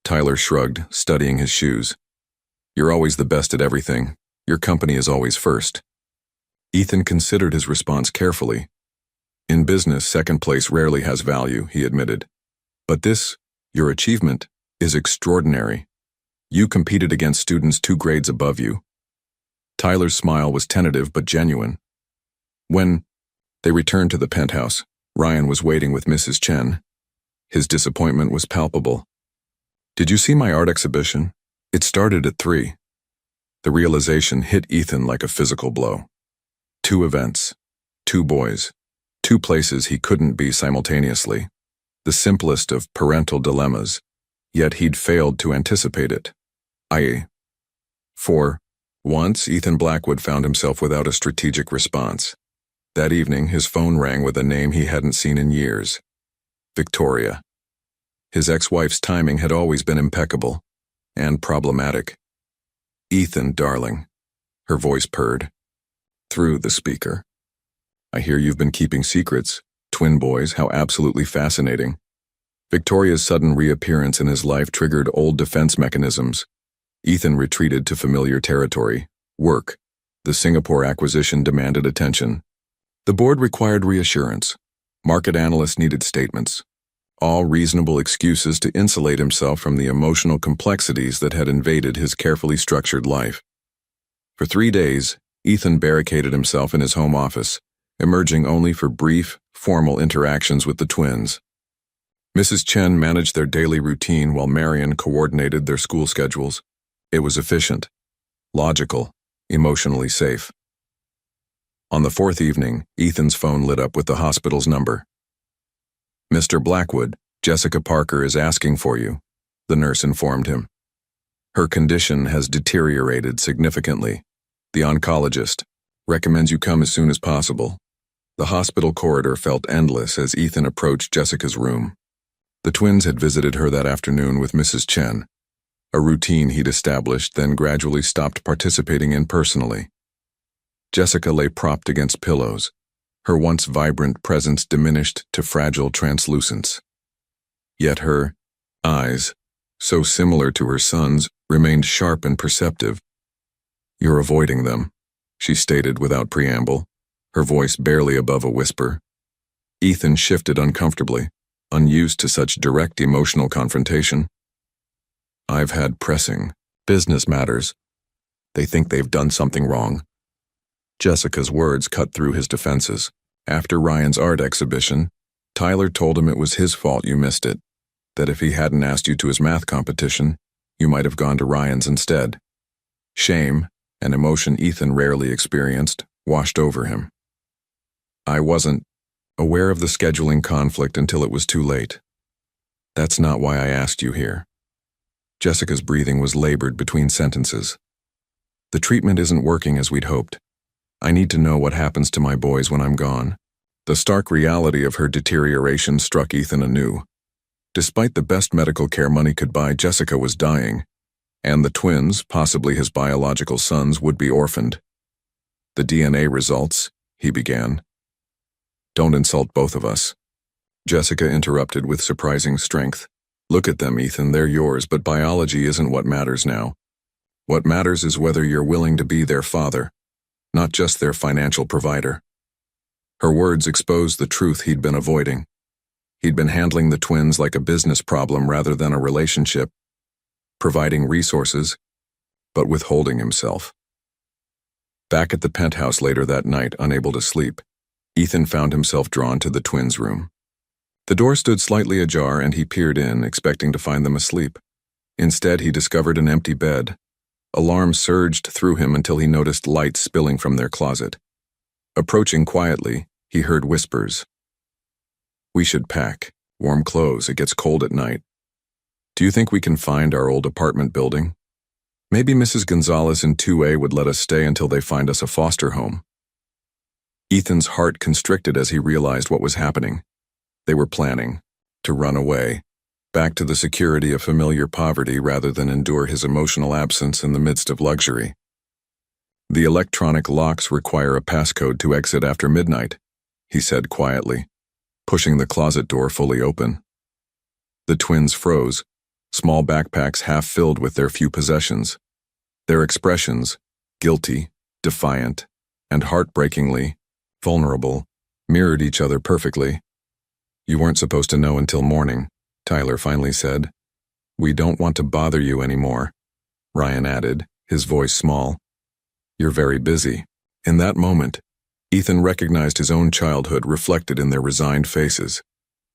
Tyler shrugged, studying his shoes. You're always the best at everything. Your company is always first. Ethan considered his response carefully. In business, second place rarely has value, he admitted. But this, your achievement, is extraordinary. You competed against students 2 grades above you. Tyler's smile was tentative but genuine. When they returned to the penthouse, Ryan was waiting with Mrs. Chen. His disappointment was palpable. Did you see my art exhibition? It started at 3. The realization hit Ethan like a physical blow. 2 events, 2 boys, 2 places he couldn't be simultaneously. The simplest of parental dilemmas, yet he'd failed to anticipate it. For once, Ethan Blackwood found himself without a strategic response. That evening, his phone rang with a name he hadn't seen in years. Victoria. His ex-wife's timing had always been impeccable and problematic. Ethan, darling, her voice purred through the speaker. I hear you've been keeping secrets. Twin boys, how absolutely fascinating. Victoria's sudden reappearance in his life triggered old defense mechanisms. Ethan retreated to familiar territory. Work. The Singapore acquisition demanded attention. The board required reassurance. Market analysts needed statements. All reasonable excuses to insulate himself from the emotional complexities that had invaded his carefully structured life. For 3 days, Ethan barricaded himself in his home office, emerging only for brief, formal interactions with the twins. Mrs. Chen managed their daily routine while Marion coordinated their school schedules. It was efficient, logical, emotionally safe. On the 4th evening, Ethan's phone lit up with the hospital's number. Mr. Blackwood, Jessica Parker is asking for you, the nurse informed him. Her condition has deteriorated significantly. The oncologist recommends you come as soon as possible. The hospital corridor felt endless as Ethan approached Jessica's room. The twins had visited her that afternoon with Mrs. Chen, a routine he'd established, then gradually stopped participating in personally. Jessica lay propped against pillows, her once vibrant presence diminished to fragile translucence. Yet her eyes, so similar to her son's, remained sharp and perceptive. "You're avoiding them," she stated without preamble, her voice barely above a whisper. Ethan shifted uncomfortably, unused to such direct emotional confrontation. "I've had pressing business matters. They think they've done something wrong." Jessica's words cut through his defenses. After Ryan's art exhibition, Tyler told him it was his fault you missed it, that if he hadn't asked you to his math competition, you might have gone to Ryan's instead. Shame, an emotion Ethan rarely experienced, washed over him. "I wasn't aware of the scheduling conflict until it was too late. That's not why I asked you here." Jessica's breathing was labored between sentences. "The treatment isn't working as we'd hoped. I need to know what happens to my boys when I'm gone." The stark reality of her deterioration struck Ethan anew. Despite the best medical care money could buy, Jessica was dying, and the twins, possibly his biological sons, would be orphaned. "The DNA results," he began. "Don't insult both of us," Jessica interrupted with surprising strength. "Look at them, Ethan, they're yours, but biology isn't what matters now. What matters is whether you're willing to be their father, not just their financial provider." Her words exposed the truth he'd been avoiding. He'd been handling the twins like a business problem rather than a relationship, providing resources, but withholding himself. Back at the penthouse later that night, unable to sleep, Ethan found himself drawn to the twins' room. The door stood slightly ajar and he peered in, expecting to find them asleep. Instead, he discovered an empty bed. Alarm surged through him until he noticed light spilling from their closet. Approaching quietly, he heard whispers. "We should pack. Warm clothes, it gets cold at night. Do you think we can find our old apartment building? Maybe Mrs. Gonzalez in 2A would let us stay until they find us a foster home." Ethan's heart constricted as he realized what was happening. They were planning to run away, back to the security of familiar poverty rather than endure his emotional absence in the midst of luxury. "The electronic locks require a passcode to exit after midnight," he said quietly, pushing the closet door fully open. The twins froze, small backpacks half filled with their few possessions. Their expressions, guilty, defiant, and heartbreakingly vulnerable, mirrored each other perfectly. "You weren't supposed to know until morning," Tyler finally said. "We don't want to bother you anymore," Ryan added, his voice small. "You're very busy." In that moment, Ethan recognized his own childhood reflected in their resigned faces,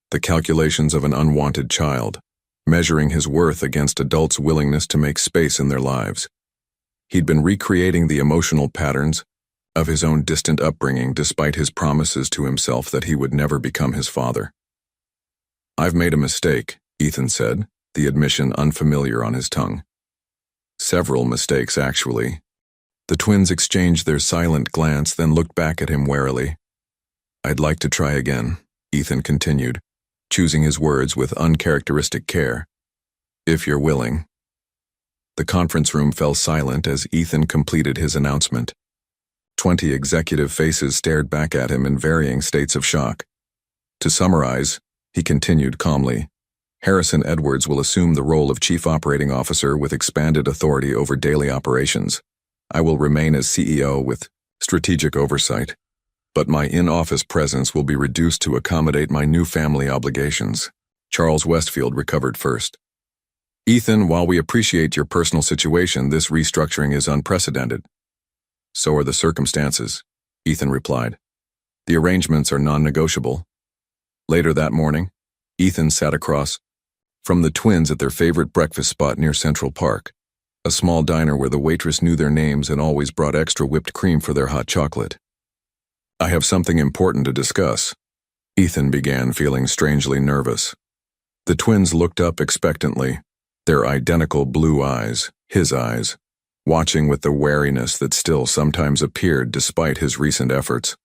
the calculations of an unwanted child, measuring his worth against adults' willingness to make space in their lives. He'd been recreating the emotional patterns of his own distant upbringing despite his promises to himself that he would never become his father. "I've made a mistake," Ethan said, the admission unfamiliar on his tongue. "Several mistakes, actually." The twins exchanged their silent glance, then looked back at him warily. "I'd like to try again," Ethan continued, choosing his words with uncharacteristic care. "If you're willing." The conference room fell silent as Ethan completed his announcement. 20 executive faces stared back at him in varying states of shock. "To summarize," he continued calmly, "Harrison Edwards will assume the role of Chief Operating Officer with expanded authority over daily operations. I will remain as CEO with strategic oversight, but my in-office presence will be reduced to accommodate my new family obligations." Charles Westfield recovered first. "Ethan, while we appreciate your personal situation, this restructuring is unprecedented." "So are the circumstances," Ethan replied. "The arrangements are non-negotiable." Later that morning, Ethan sat across from the twins at their favorite breakfast spot near Central Park, a small diner where the waitress knew their names and always brought extra whipped cream for their hot chocolate. "I have something important to discuss," Ethan began, feeling strangely nervous. The twins looked up expectantly, their identical blue eyes, his eyes, watching with the wariness that still sometimes appeared despite his recent efforts.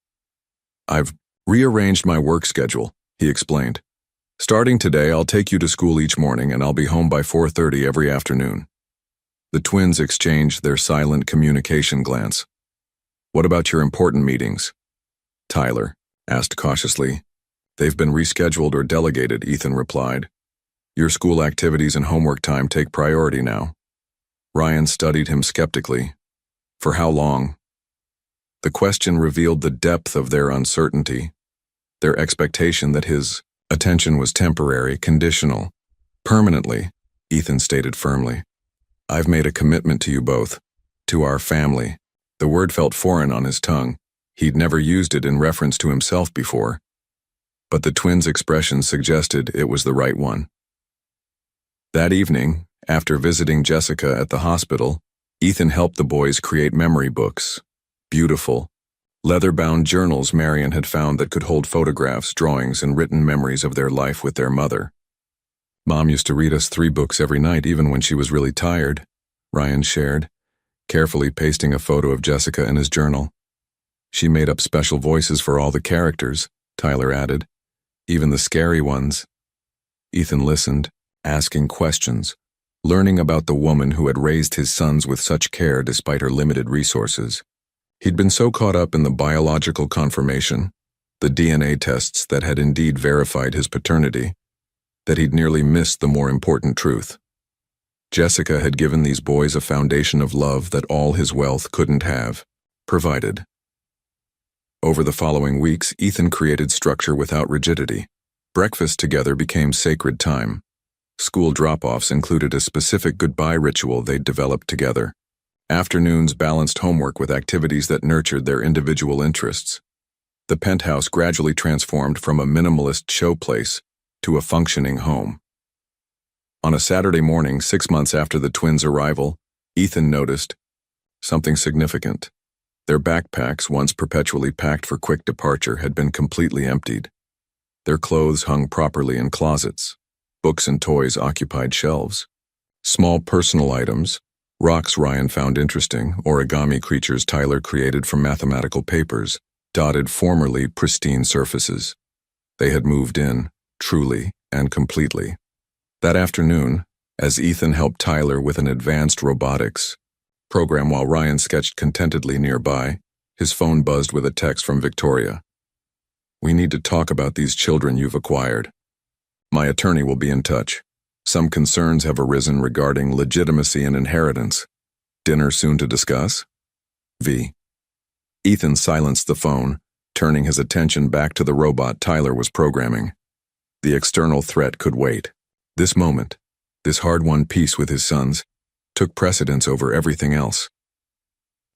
"I've rearranged my work schedule," he explained, Starting today, I'll take you to school each morning and I'll be home by 4:30 every afternoon. The twins exchanged their silent communication glance. What about your important meetings? Tyler asked cautiously. They've been rescheduled or delegated, Ethan replied. Your school activities and homework time take priority now. Ryan studied him skeptically. For how long? The question revealed the depth of their uncertainty, their expectation that his attention was temporary, conditional. Permanently, Ethan stated firmly. I've made a commitment to you both, to our family. The word felt foreign on his tongue. He'd never used it in reference to himself before. But the twins' expression suggested it was the right one. That evening, after visiting Jessica at the hospital, Ethan helped the boys create memory books. Beautiful, leather-bound journals Marion had found that could hold photographs, drawings, and written memories of their life with their mother. Mom used to read us 3 books every night even when she was really tired, Ryan shared, carefully pasting a photo of Jessica in his journal. She made up special voices for all the characters, Tyler added, even the scary ones. Ethan listened, asking questions, learning about the woman who had raised his sons with such care despite her limited resources. He'd been so caught up in the biological confirmation, the DNA tests that had indeed verified his paternity, that he'd nearly missed the more important truth. Jessica had given these boys a foundation of love that all his wealth couldn't have provided. Over the following weeks, Ethan created structure without rigidity. Breakfast together became sacred time. School drop-offs included a specific goodbye ritual they'd developed together. Afternoons balanced homework with activities that nurtured their individual interests. The penthouse gradually transformed from a minimalist showplace to a functioning home. On a Saturday morning, 6 months after the twins' arrival, Ethan noticed something significant. Their backpacks, once perpetually packed for quick departure, had been completely emptied. Their clothes hung properly in closets. Books and toys occupied shelves. Small personal items, rocks Ryan found interesting, origami creatures Tyler created from mathematical papers, dotted formerly pristine surfaces. They had moved in, truly and completely. That afternoon, as Ethan helped Tyler with an advanced robotics program while Ryan sketched contentedly nearby, his phone buzzed with a text from Victoria. We need to talk about these children you've acquired. My attorney will be in touch. Some concerns have arisen regarding legitimacy and inheritance. Dinner soon to discuss? V. Ethan silenced the phone, turning his attention back to the robot Tyler was programming. The external threat could wait. This moment, this hard-won peace with his sons, took precedence over everything else.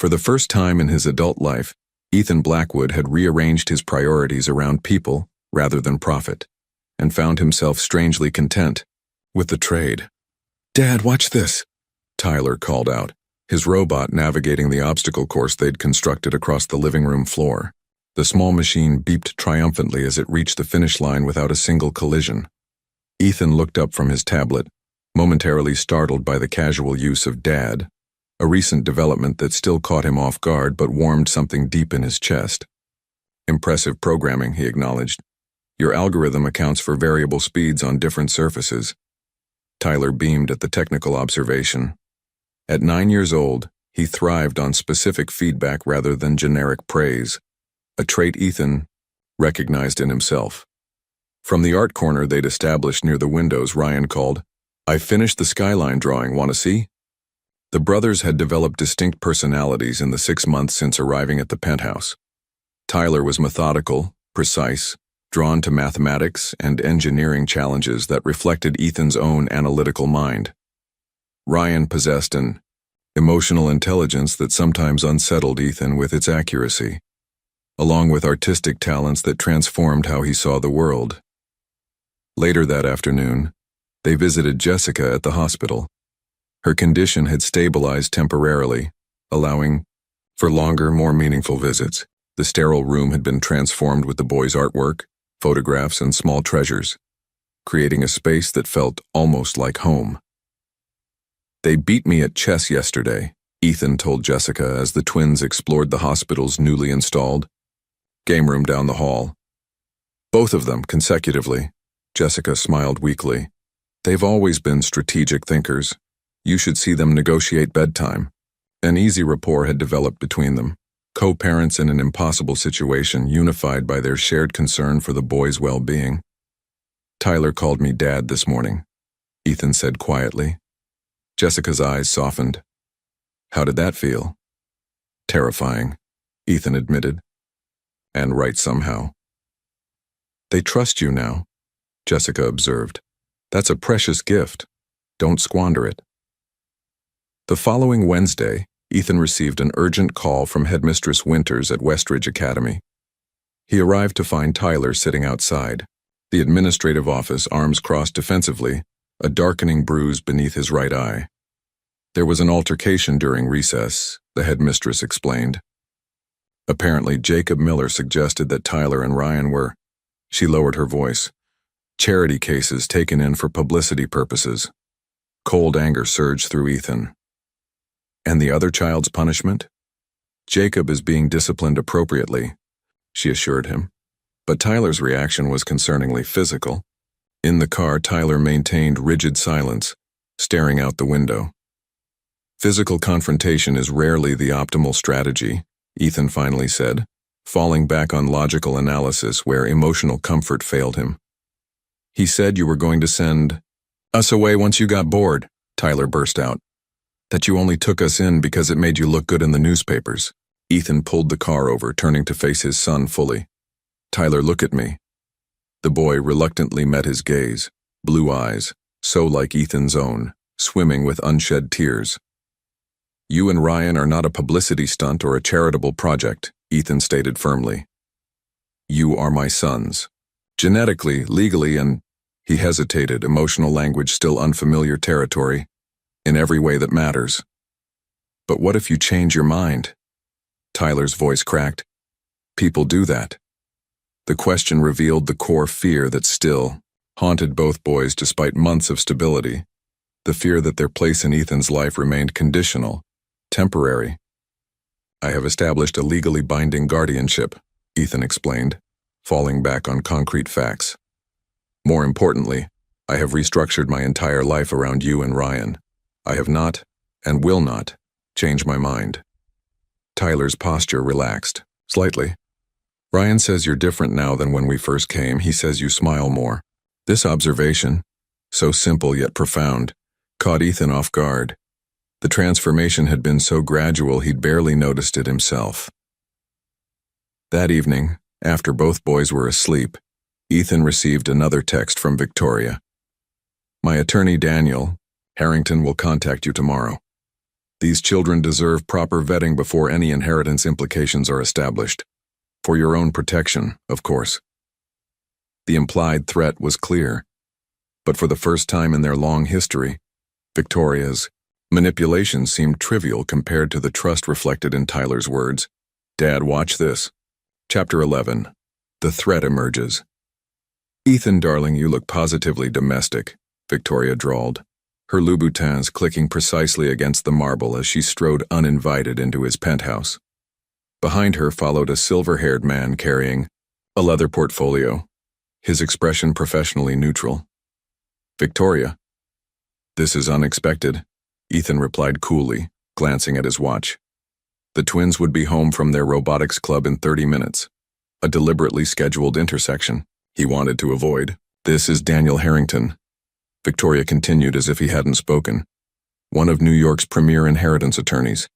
For the first time in his adult life, Ethan Blackwood had rearranged his priorities around people rather than profit, and found himself strangely content with the trade. Dad, watch this, Tyler called out, his robot navigating the obstacle course they'd constructed across the living room floor. The small machine beeped triumphantly as it reached the finish line without a single collision. Ethan looked up from his tablet, momentarily startled by the casual use of Dad, a recent development that still caught him off guard but warmed something deep in his chest. Impressive programming, he acknowledged. Your algorithm accounts for variable speeds on different surfaces. Tyler beamed at the technical observation. At 9 years old, he thrived on specific feedback rather than generic praise, a trait Ethan recognized in himself. From the art corner they'd established near the windows, Ryan called, I finished the skyline drawing, want to see? The brothers had developed distinct personalities in the 6 months since arriving at the penthouse. Tyler was methodical, precise, drawn to mathematics and engineering challenges that reflected Ethan's own analytical mind. Ryan possessed an emotional intelligence that sometimes unsettled Ethan with its accuracy, along with artistic talents that transformed how he saw the world. Later that afternoon, they visited Jessica at the hospital. Her condition had stabilized temporarily, allowing for longer, more meaningful visits. The sterile room had been transformed with the boys' artwork, photographs, and small treasures, creating a space that felt almost like home. They beat me at chess yesterday, Ethan told Jessica as the twins explored the hospital's newly installed game room down the hall. Both of them consecutively. Jessica smiled weakly. They've always been strategic thinkers. You should see them negotiate bedtime. An easy rapport had developed between them. Co-parents in an impossible situation, unified by their shared concern for the boy's well-being. Tyler called me Dad this morning, Ethan said quietly. Jessica's eyes softened. How did that feel? Terrifying, Ethan admitted. And right somehow. They trust you now, Jessica observed. That's a precious gift. Don't squander it. The following Wednesday, Ethan received an urgent call from Headmistress Winters at Westridge Academy. He arrived to find Tyler sitting outside, the administrative office arms crossed defensively, a darkening bruise beneath his right eye. There was an altercation during recess, the headmistress explained. Apparently, Jacob Miller suggested that Tyler and Ryan were, she lowered her voice, charity cases taken in for publicity purposes. Cold anger surged through Ethan. And the other child's punishment? Jacob is being disciplined appropriately, she assured him. But Tyler's reaction was concerningly physical. In the car, Tyler maintained rigid silence, staring out the window. Physical confrontation is rarely the optimal strategy, Ethan finally said, falling back on logical analysis where emotional comfort failed him. He said you were going to send us away once you got bored, Tyler burst out. That you only took us in because it made you look good in the newspapers. Ethan pulled the car over, turning to face his son fully. Tyler, look at me. The boy reluctantly met his gaze, blue eyes, so like Ethan's own, swimming with unshed tears. You and Ryan are not a publicity stunt or a charitable project, Ethan stated firmly. You are my sons. Genetically, legally, and, he hesitated, emotional language still unfamiliar territory, in every way that matters. But what if you change your mind? Tyler's voice cracked. People do that. The question revealed the core fear that still haunted both boys despite months of stability, the fear that their place in Ethan's life remained conditional, temporary. I have established a legally binding guardianship, Ethan explained, falling back on concrete facts. More importantly, I have restructured my entire life around you and Ryan. I have not, and will not, change my mind. Tyler's posture relaxed, slightly. Ryan says you're different now than when we first came. He says you smile more. This observation, so simple yet profound, caught Ethan off guard. The transformation had been so gradual he'd barely noticed it himself. That evening, after both boys were asleep, Ethan received another text from Victoria. My attorney Daniel Harrington will contact you tomorrow. These children deserve proper vetting before any inheritance implications are established. For your own protection, of course. The implied threat was clear, but for the first time in their long history, Victoria's manipulations seemed trivial compared to the trust reflected in Tyler's words. Dad, watch this. Chapter 11. The threat emerges. Ethan, darling, you look positively domestic, Victoria drawled, her Louboutins clicking precisely against the marble as she strode uninvited into his penthouse. Behind her followed a silver-haired man carrying a leather portfolio, his expression professionally neutral. Victoria. This is unexpected, Ethan replied coolly, glancing at his watch. The twins would be home from their robotics club in 30 minutes, a deliberately scheduled intersection he wanted to avoid. This is Daniel Harrington, Victoria continued as if he hadn't spoken, one of New York's premier inheritance attorneys.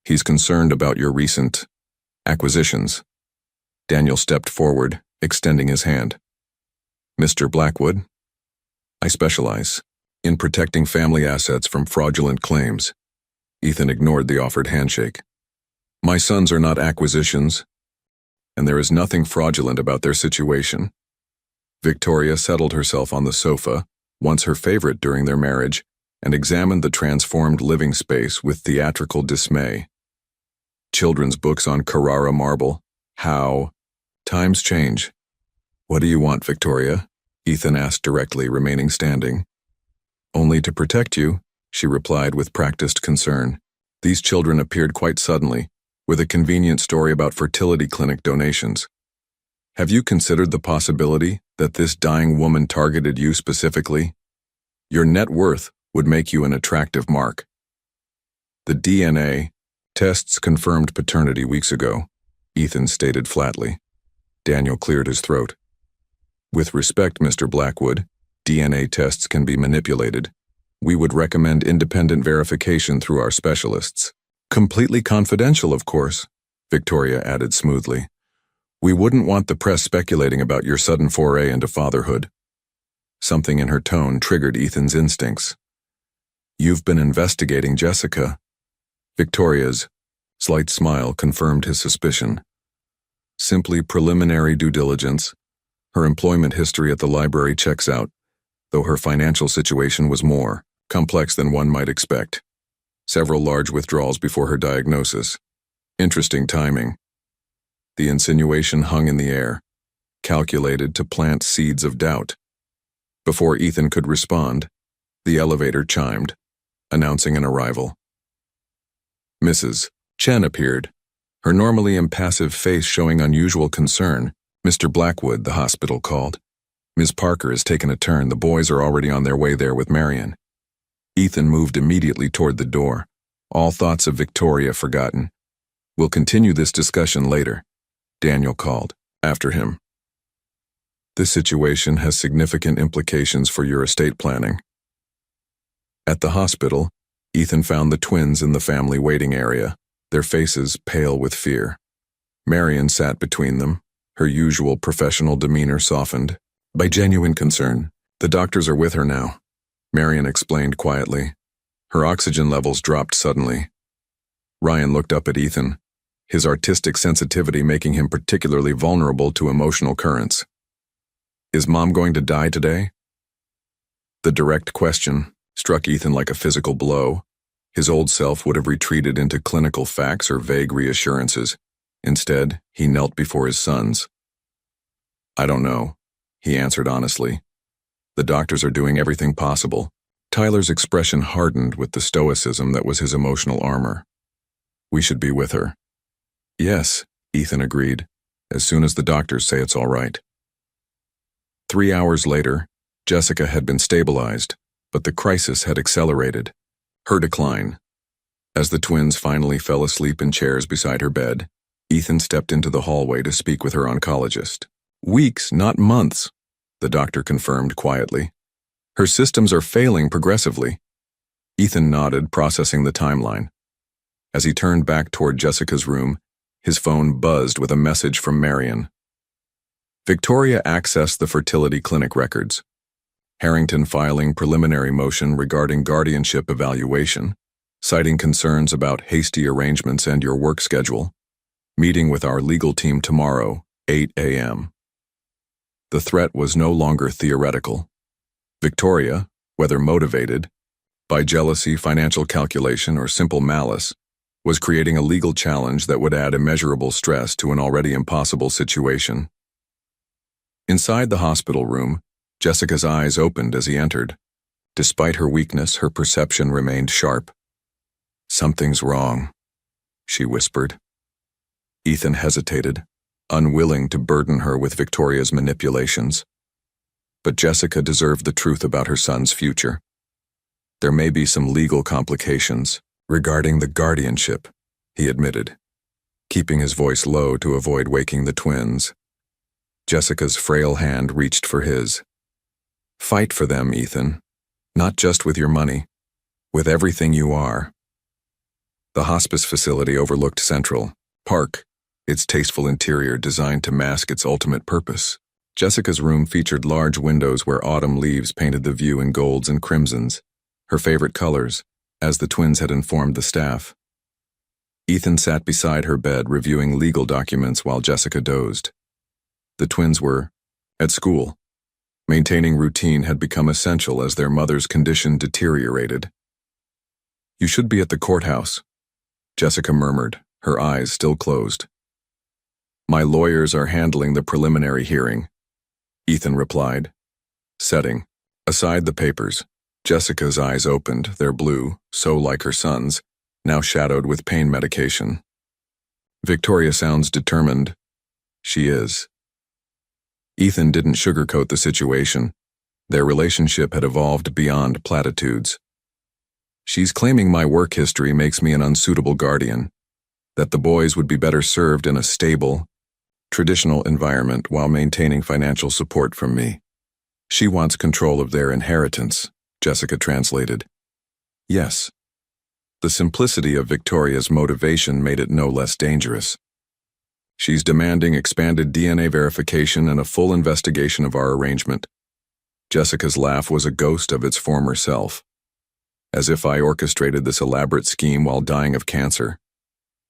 He's concerned about your recent acquisitions. Daniel stepped forward, extending his hand. Mr. Blackwood, I specialize in protecting family assets from fraudulent claims. Ethan ignored the offered handshake. My sons are not acquisitions, and there is nothing fraudulent about their situation. Victoria settled herself on the sofa, once her favorite during their marriage, and examined the transformed living space with theatrical dismay. Children's books on Carrara marble. How? Times change. What do you want, Victoria? Ethan asked directly, remaining standing. Only to protect you, she replied with practiced concern. These children appeared quite suddenly, with a convenient story about fertility clinic donations. Have you considered the possibility that that this dying woman targeted you specifically? Your net worth would make you an attractive mark. The DNA tests confirmed paternity weeks ago, Ethan stated flatly. Daniel cleared his throat. With respect, Mr. Blackwood, DNA tests can be manipulated. We would recommend independent verification through our specialists. Completely confidential, of course, Victoria added smoothly. We wouldn't want the press speculating about your sudden foray into fatherhood. Something in her tone triggered Ethan's instincts. You've been investigating Jessica. Victoria's slight smile confirmed his suspicion. Simply preliminary due diligence. Her employment history at the library checks out, though her financial situation was more complex than one might expect. Several large withdrawals before her diagnosis. Interesting timing. The insinuation hung in the air, calculated to plant seeds of doubt. Before Ethan could respond, the elevator chimed, announcing an arrival. Mrs. Chen appeared, her normally impassive face showing unusual concern. Mr. Blackwood, the hospital called. Ms. Parker has taken a turn. The boys are already on their way there with Marion. Ethan moved immediately toward the door, all thoughts of Victoria forgotten. We'll continue this discussion later, Daniel called after him. This situation has significant implications for your estate planning. At the hospital, Ethan found the twins in the family waiting area, their faces pale with fear. Marion sat between them, her usual professional demeanor softened by genuine concern. The doctors are with her now, Marion explained quietly. Her oxygen levels dropped suddenly. Ryan looked up at Ethan, his artistic sensitivity making him particularly vulnerable to emotional currents. Is Mom going to die today? The direct question struck Ethan like a physical blow. His old self would have retreated into clinical facts or vague reassurances. Instead, he knelt before his sons. I don't know, he answered honestly. The doctors are doing everything possible. Tyler's expression hardened with the stoicism that was his emotional armor. We should be with her. Yes, Ethan agreed, as soon as the doctors say it's all right. 3 hours later, Jessica had been stabilized, but the crisis had accelerated. Her decline. As the twins finally fell asleep in chairs beside her bed, Ethan stepped into the hallway to speak with her oncologist. Weeks, not months, the doctor confirmed quietly. Her systems are failing progressively. Ethan nodded, processing the timeline. As he turned back toward Jessica's room, his phone buzzed with a message from Marion. Victoria accessed the fertility clinic records. Harrington filing preliminary motion regarding guardianship evaluation, citing concerns about hasty arrangements and your work schedule. Meeting with our legal team tomorrow, 8 a.m. The threat was no longer theoretical. Victoria, whether motivated by jealousy, financial calculation, or simple malice, was creating a legal challenge that would add immeasurable stress to an already impossible situation. Inside the hospital room, Jessica's eyes opened as he entered. Despite her weakness, her perception remained sharp. Something's wrong, she whispered. Ethan hesitated, unwilling to burden her with Victoria's manipulations. But Jessica deserved the truth about her son's future. There may be some legal complications regarding the guardianship, he admitted, keeping his voice low to avoid waking the twins. Jessica's frail hand reached for his. Fight for them, Ethan. Not just with your money, with everything you are. The hospice facility overlooked Central Park, its tasteful interior designed to mask its ultimate purpose. Jessica's room featured large windows where autumn leaves painted the view in golds and crimsons, her favorite colors, as the twins had informed the staff. Ethan sat beside her bed reviewing legal documents while Jessica dozed. The twins were at school. Maintaining routine had become essential as their mother's condition deteriorated. You should be at the courthouse, Jessica murmured, her eyes still closed. My lawyers are handling the preliminary hearing, Ethan replied. Setting aside the papers, Jessica's eyes opened, their blue, so like her son's, now shadowed with pain medication. Victoria sounds determined. She is. Ethan didn't sugarcoat the situation. Their relationship had evolved beyond platitudes. She's claiming my work history makes me an unsuitable guardian, that the boys would be better served in a stable, traditional environment while maintaining financial support from me. She wants control of their inheritance, Jessica translated. Yes. The simplicity of Victoria's motivation made it no less dangerous. She's demanding expanded DNA verification and a full investigation of our arrangement. Jessica's laugh was a ghost of its former self, as if I orchestrated this elaborate scheme while dying of cancer.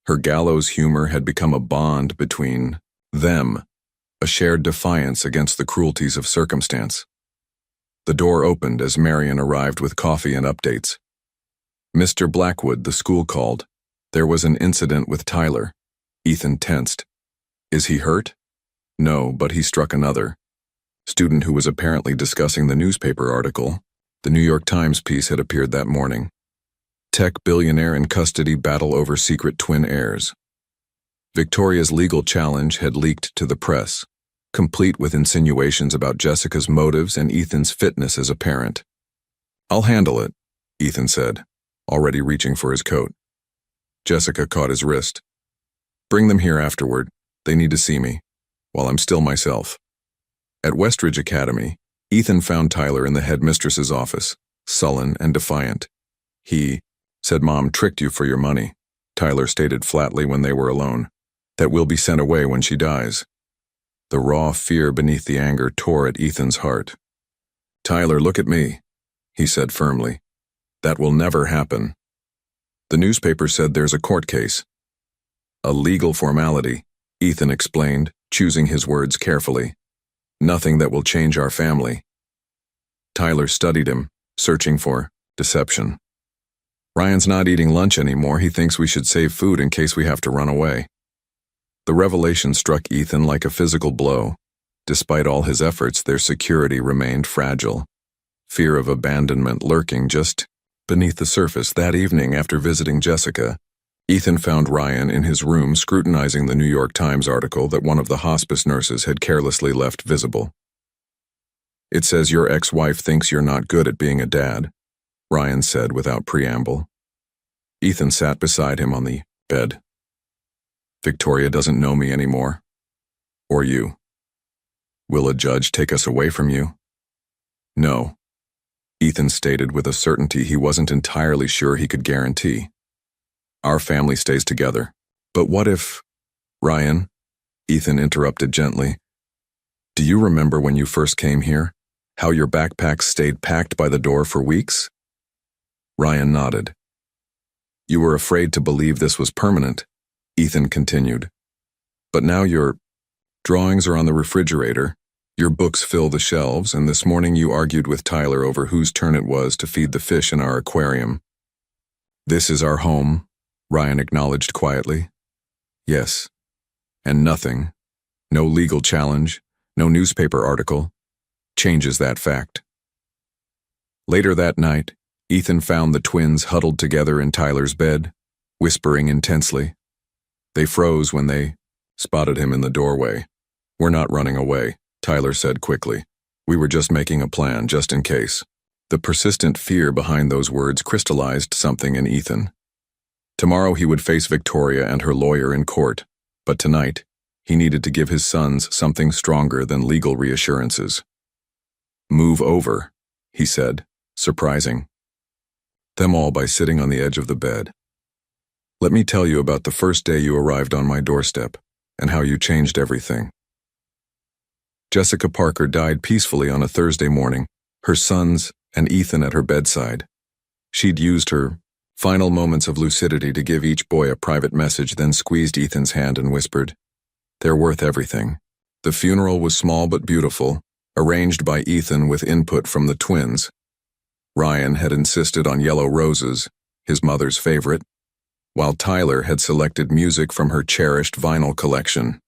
Her gallows humor had become a bond between them, a shared defiance against the cruelties of circumstance. The door opened as Marion arrived with coffee and updates. Mr. Blackwood, the school called. There was an incident with Tyler. Ethan tensed. Is he hurt? No, but he struck another student who was apparently discussing the newspaper article. The New York Times piece had appeared that morning. Tech billionaire in custody battle over secret twin heirs. Victoria's legal challenge had leaked to the press, complete with insinuations about Jessica's motives and Ethan's fitness as a parent. I'll handle it, Ethan said, already reaching for his coat. Jessica caught his wrist. Bring them here afterward. They need to see me, while I'm still myself. At Westridge Academy, Ethan found Tyler in the headmistress's office, sullen and defiant. He said Mom tricked you for your money, Tyler stated flatly when they were alone, that we'll be sent away when she dies. The raw fear beneath the anger tore at Ethan's heart. Tyler, look at me, he said firmly. That will never happen. The newspaper said there's a court case. A legal formality, Ethan explained, choosing his words carefully. Nothing that will change our family. Tyler studied him, searching for deception. Ryan's not eating lunch anymore. He thinks we should save food in case we have to run away. The revelation struck Ethan like a physical blow. Despite all his efforts, their security remained fragile. Fear of abandonment lurking just beneath the surface. That evening, after visiting Jessica, Ethan found Ryan in his room scrutinizing the New York Times article that one of the hospice nurses had carelessly left visible. It says your ex-wife thinks you're not good at being a dad, Ryan said without preamble. Ethan sat beside him on the bed. Victoria doesn't know me anymore. Or you. Will a judge take us away from you? No, Ethan stated with a certainty he wasn't entirely sure he could guarantee. Our family stays together. But what if… Ryan, Ethan interrupted gently. Do you remember when you first came here? How your backpack stayed packed by the door for weeks? Ryan nodded. You were afraid to believe this was permanent, Ethan continued. But now your drawings are on the refrigerator, your books fill the shelves, and this morning you argued with Tyler over whose turn it was to feed the fish in our aquarium. This is our home, Ryan acknowledged quietly. Yes. And nothing, no legal challenge, no newspaper article, changes that fact. Later that night, Ethan found the twins huddled together in Tyler's bed, whispering intensely. They froze when they spotted him in the doorway. We're not running away, Tyler said quickly. We were just making a plan, just in case. The persistent fear behind those words crystallized something in Ethan. Tomorrow he would face Victoria and her lawyer in court, but tonight he needed to give his sons something stronger than legal reassurances. Move over, he said, surprising them all by sitting on the edge of the bed. Let me tell you about the first day you arrived on my doorstep and how you changed everything. Jessica Parker died peacefully on a Thursday morning, her sons and Ethan at her bedside. She'd used her final moments of lucidity to give each boy a private message, then squeezed Ethan's hand and whispered, "They're worth everything." The funeral was small but beautiful, arranged by Ethan with input from the twins. Ryan had insisted on yellow roses, his mother's favorite, while Tyler had selected music from her cherished vinyl collection.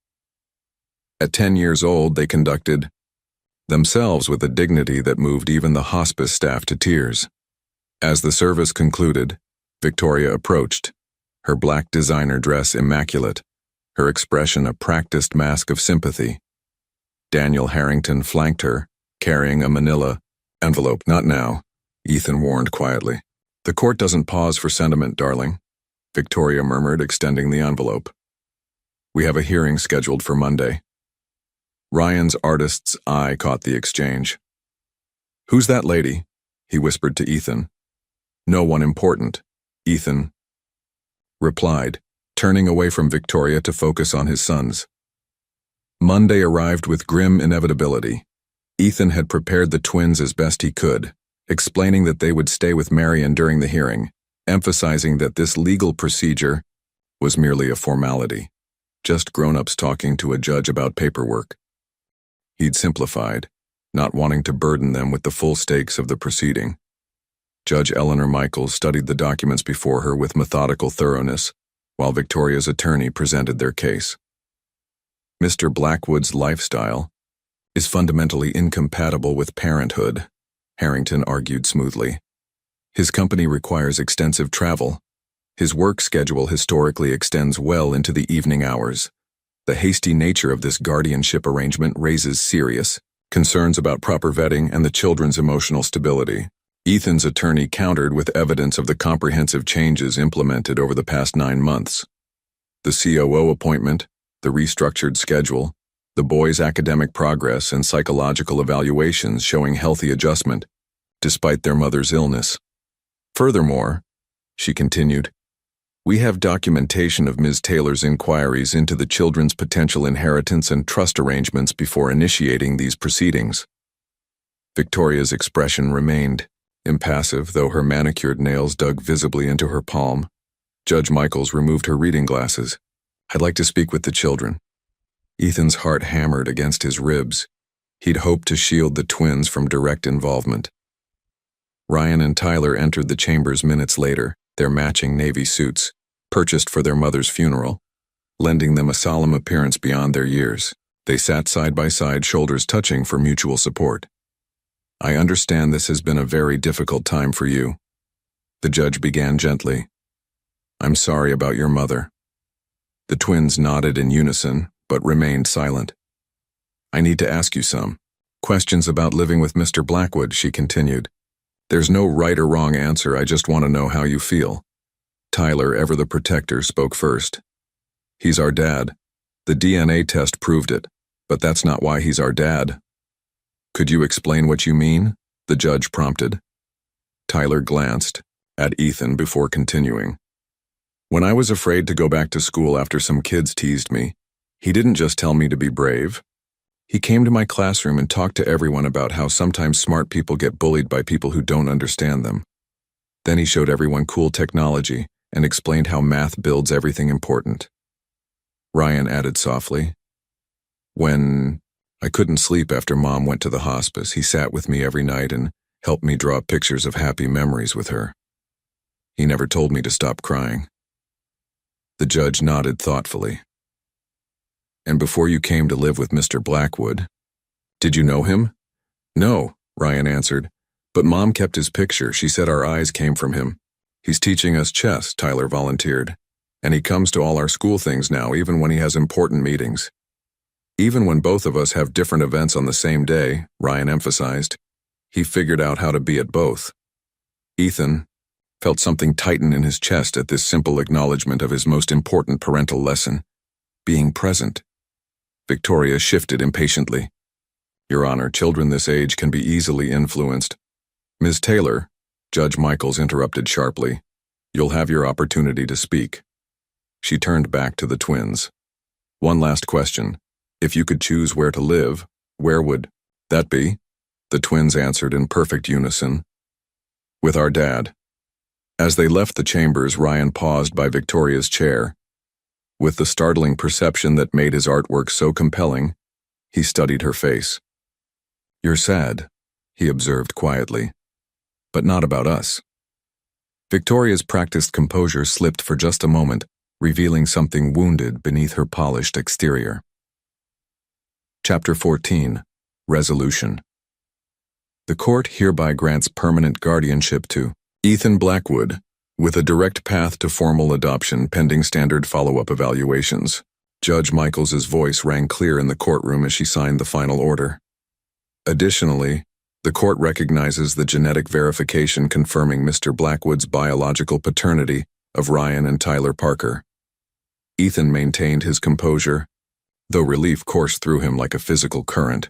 At 10 years old, they conducted themselves with a dignity that moved even the hospice staff to tears. As the service concluded, Victoria approached, her black designer dress immaculate, her expression a practiced mask of sympathy. Daniel Harrington flanked her, carrying a manila envelope. Not now, Ethan warned quietly. The court doesn't pause for sentiment, darling, Victoria murmured, extending the envelope. We have a hearing scheduled for Monday. Ryan's artist's eye caught the exchange. Who's that lady? He whispered to Ethan. No one important, Ethan replied, turning away from Victoria to focus on his sons. Monday arrived with grim inevitability. Ethan had prepared the twins as best he could, explaining that they would stay with Marion during the hearing, emphasizing that this legal procedure was merely a formality, just grown-ups talking to a judge about paperwork. He'd simplified, not wanting to burden them with the full stakes of the proceeding. Judge Eleanor Michaels studied the documents before her with methodical thoroughness, while Victoria's attorney presented their case. Mr. Blackwood's lifestyle is fundamentally incompatible with parenthood, Harrington argued smoothly. His company requires extensive travel. His work schedule historically extends well into the evening hours. The hasty nature of this guardianship arrangement raises serious concerns about proper vetting and the children's emotional stability. Ethan's attorney countered with evidence of the comprehensive changes implemented over the past 9 months. The COO appointment, the restructured schedule, the boys' academic progress and psychological evaluations showing healthy adjustment, despite their mother's illness. Furthermore, she continued, we have documentation of Ms. Taylor's inquiries into the children's potential inheritance and trust arrangements before initiating these proceedings. Victoria's expression remained impassive, though her manicured nails dug visibly into her palm. Judge Michaels removed her reading glasses. I'd like to speak with the children. Ethan's heart hammered against his ribs. He'd hoped to shield the twins from direct involvement. Ryan and Tyler entered the chambers minutes later, their matching navy suits, purchased for their mother's funeral, lending them a solemn appearance beyond their years. They sat side by side, shoulders touching for mutual support. I understand this has been a very difficult time for you. The judge began gently. I'm sorry about your mother. The twins nodded in unison, but remained silent. I need to ask you some questions about living with Mr. Blackwood, she continued. There's no right or wrong answer, I just want to know how you feel. Tyler, ever the protector, spoke first. He's our dad. The DNA test proved it, but that's not why he's our dad. Could you explain what you mean? The judge prompted. Tyler glanced at Ethan before continuing. When I was afraid to go back to school after some kids teased me, he didn't just tell me to be brave. He came to my classroom and talked to everyone about how sometimes smart people get bullied by people who don't understand them. Then he showed everyone cool technology and explained how math builds everything important. Ryan added softly, when I couldn't sleep after Mom went to the hospice, he sat with me every night and helped me draw pictures of happy memories with her. He never told me to stop crying. The judge nodded thoughtfully. And before you came to live with Mr. Blackwood, did you know him? No, Ryan answered, but Mom kept his picture. She said our eyes came from him. He's teaching us chess, Tyler volunteered, and he comes to all our school things now, even when he has important meetings. Even when both of us have different events on the same day, Ryan emphasized, he figured out how to be at both. Ethan felt something tighten in his chest at this simple acknowledgement of his most important parental lesson, being present. Victoria shifted impatiently. Your Honor, children this age can be easily influenced. Ms. Taylor, Judge Michaels interrupted sharply, you'll have your opportunity to speak. She turned back to the twins. One last question. If you could choose where to live, where would that be? The twins answered in perfect unison. With our dad. As they left the chambers, Ryan paused by Victoria's chair. With the startling perception that made his artwork so compelling, he studied her face. You're sad, he observed quietly. But not about us. Victoria's practiced composure slipped for just a moment, revealing something wounded beneath her polished exterior. Chapter 14. Resolution. The court hereby grants permanent guardianship to Ethan Blackwood, with a direct path to formal adoption pending standard follow-up evaluations. Judge Michaels's voice rang clear in the courtroom as she signed the final order. Additionally, the court recognizes the genetic verification confirming Mr. Blackwood's biological paternity of Ryan and Tyler Parker. Ethan maintained his composure, though relief coursed through him like a physical current.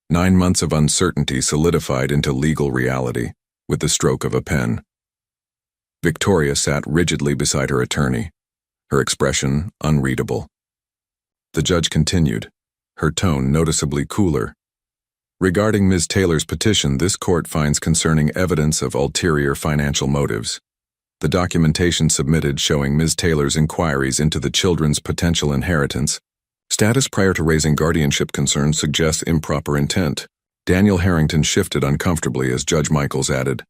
9 months of uncertainty solidified into legal reality with the stroke of a pen. Victoria sat rigidly beside her attorney, her expression unreadable. The judge continued, her tone noticeably cooler. Regarding Ms. Taylor's petition, this court finds concerning evidence of ulterior financial motives. The documentation submitted showing Ms. Taylor's inquiries into the children's potential inheritance status prior to raising guardianship concerns suggests improper intent. Daniel Harrington shifted uncomfortably as Judge Michaels added,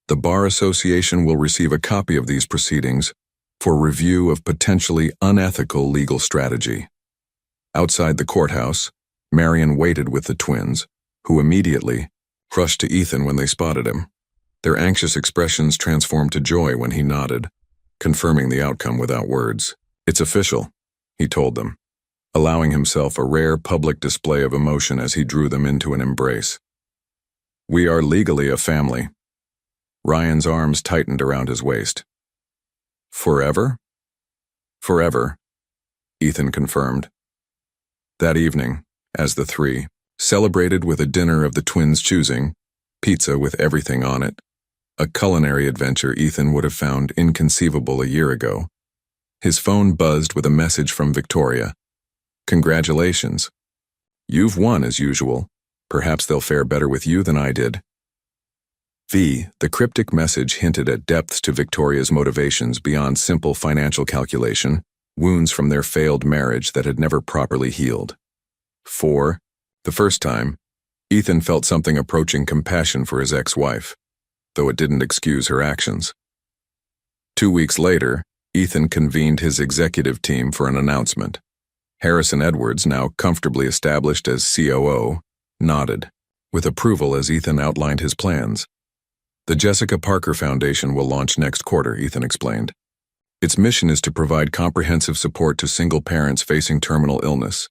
"The Bar Association will receive a copy of these proceedings for review of potentially unethical legal strategy." Outside the courthouse, Marion waited with the twins, who immediately rushed to Ethan when they spotted him. Their anxious expressions transformed to joy when he nodded, confirming the outcome without words. "It's official," he told them, allowing himself a rare public display of emotion as he drew them into an embrace. "We are legally a family." Ryan's arms tightened around his waist. "Forever?" "Forever," Ethan confirmed. That evening, as the three celebrated with a dinner of the twins' choosing, pizza with everything on it, a culinary adventure Ethan would have found inconceivable a year ago, his phone buzzed with a message from Victoria. "Congratulations. You've won as usual. Perhaps they'll fare better with you than I did." The cryptic message hinted at depths to Victoria's motivations beyond simple financial calculation, wounds from their failed marriage that had never properly healed. For the first time, Ethan felt something approaching compassion for his ex-wife, though it didn't excuse her actions. 2 weeks later, Ethan convened his executive team for an announcement. Harrison Edwards, now comfortably established as COO, nodded, with approval as Ethan outlined his plans. "The Jessica Parker Foundation will launch next quarter," Ethan explained. "Its mission is to provide comprehensive support to single parents facing terminal illness,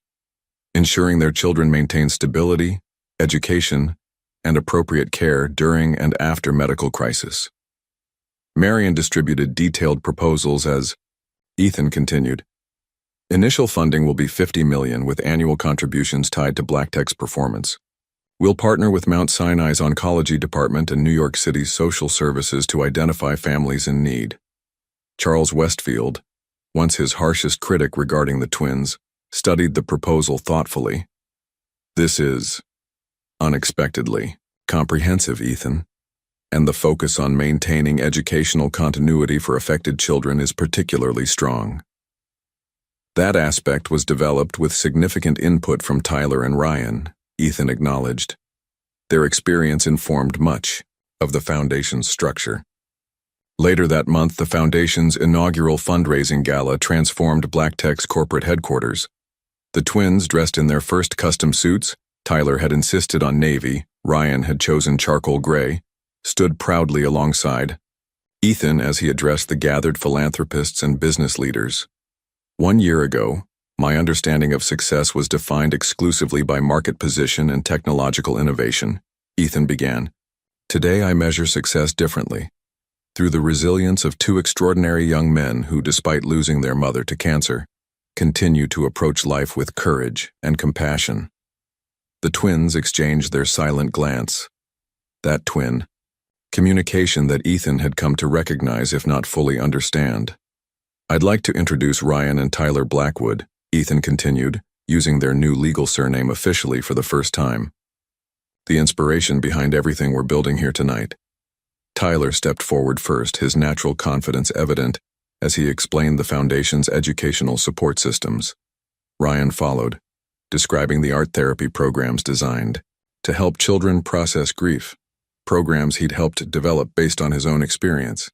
ensuring their children maintain stability, education, and appropriate care during and after medical crisis." Marion distributed detailed proposals as Ethan continued. "Initial funding will be $50 million with annual contributions tied to Black Tech's performance. We'll partner with Mount Sinai's Oncology Department and New York City's Social Services to identify families in need." Charles Westfield, once his harshest critic regarding the twins, studied the proposal thoughtfully. "This is unexpectedly comprehensive, Ethan, and the focus on maintaining educational continuity for affected children is particularly strong." "That aspect was developed with significant input from Tyler and Ryan," Ethan acknowledged. "Their experience informed much of the foundation's structure." Later that month, the foundation's inaugural fundraising gala transformed Black Tech's corporate headquarters. The twins, dressed in their first custom suits, Tyler had insisted on navy, Ryan had chosen charcoal gray, stood proudly alongside Ethan as he addressed the gathered philanthropists and business leaders. "1 year ago, my understanding of success was defined exclusively by market position and technological innovation," Ethan began. "Today I measure success differently, through the resilience of 2 extraordinary young men who, despite losing their mother to cancer, continue to approach life with courage and compassion." The twins exchanged their silent glance. That twin communication that Ethan had come to recognize if not fully understand. "I'd like to introduce Ryan and Tyler Blackwood," Ethan continued, using their new legal surname officially for the first time. "The inspiration behind everything we're building here tonight." Tyler stepped forward first, his natural confidence evident as he explained the foundation's educational support systems. Ryan followed, describing the art therapy programs designed to help children process grief, programs he'd helped develop based on his own experience.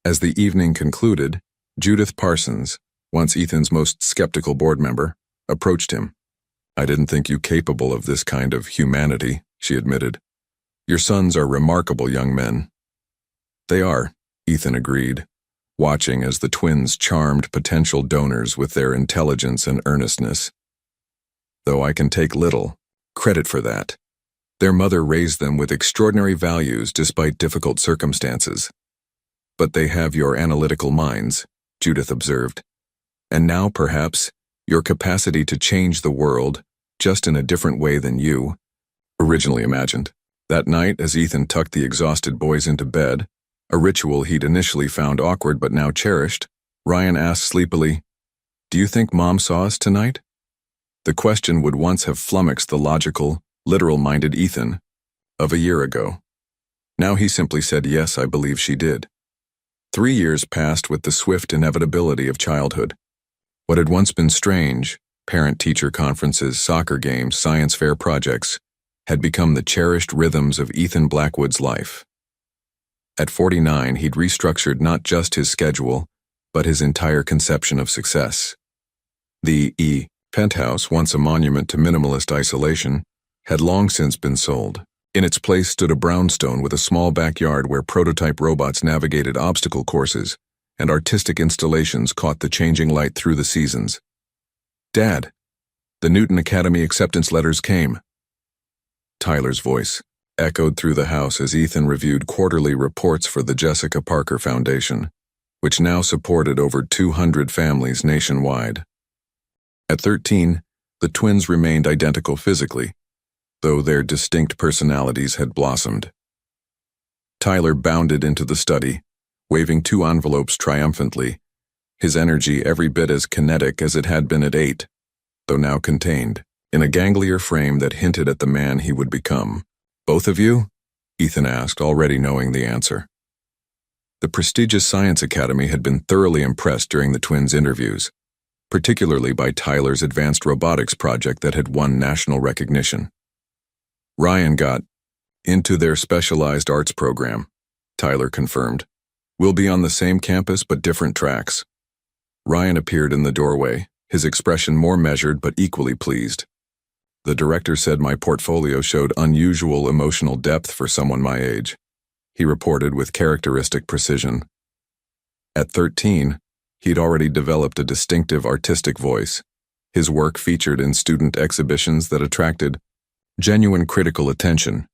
As the evening concluded, Judith Parsons, once Ethan's most skeptical board member, approached him. "I didn't think you capable of this kind of humanity," she admitted. "Your sons are remarkable young men." "They are," Ethan agreed, watching as the twins charmed potential donors with their intelligence and earnestness. Though I can take little credit for that. Their mother raised them with extraordinary values despite difficult circumstances. But they have your analytical minds, Judith observed. And now, perhaps, your capacity to change the world, just in a different way than you originally imagined. That night, as Ethan tucked the exhausted boys into bed, a ritual he'd initially found awkward but now cherished, Ryan asked sleepily, "Do you think Mom saw us tonight?" The question would once have flummoxed the logical, literal-minded Ethan of a year ago. Now he simply said, "Yes, I believe she did." 3 years passed with the swift inevitability of childhood. What had once been strange, parent-teacher conferences, soccer games, science fair projects, had become the cherished rhythms of Ethan Blackwood's life. At 49, he'd restructured not just his schedule, but his entire conception of success. The penthouse, once a monument to minimalist isolation, had long since been sold. In its place stood a brownstone with a small backyard where prototype robots navigated obstacle courses and artistic installations caught the changing light through the seasons. "Dad, the Newton Academy acceptance letters came." Tyler's voice echoed through the house as Ethan reviewed quarterly reports for the Jessica Parker Foundation, which now supported over 200 families nationwide. At 13, the twins remained identical physically, though their distinct personalities had blossomed. Tyler bounded into the study, waving 2 envelopes triumphantly, his energy every bit as kinetic as it had been at 8, though now contained in a ganglier frame that hinted at the man he would become. "Both of you?" Ethan asked, already knowing the answer. The prestigious Science Academy had been thoroughly impressed during the twins' interviews, particularly by Tyler's advanced robotics project that had won national recognition. Ryan got into their specialized arts program, Tyler confirmed. "We'll be on the same campus but different tracks." Ryan appeared in the doorway, his expression more measured but equally pleased. "The director said my portfolio showed unusual emotional depth for someone my age," he reported with characteristic precision. At 13, he'd already developed a distinctive artistic voice. His work featured in student exhibitions that attracted genuine critical attention.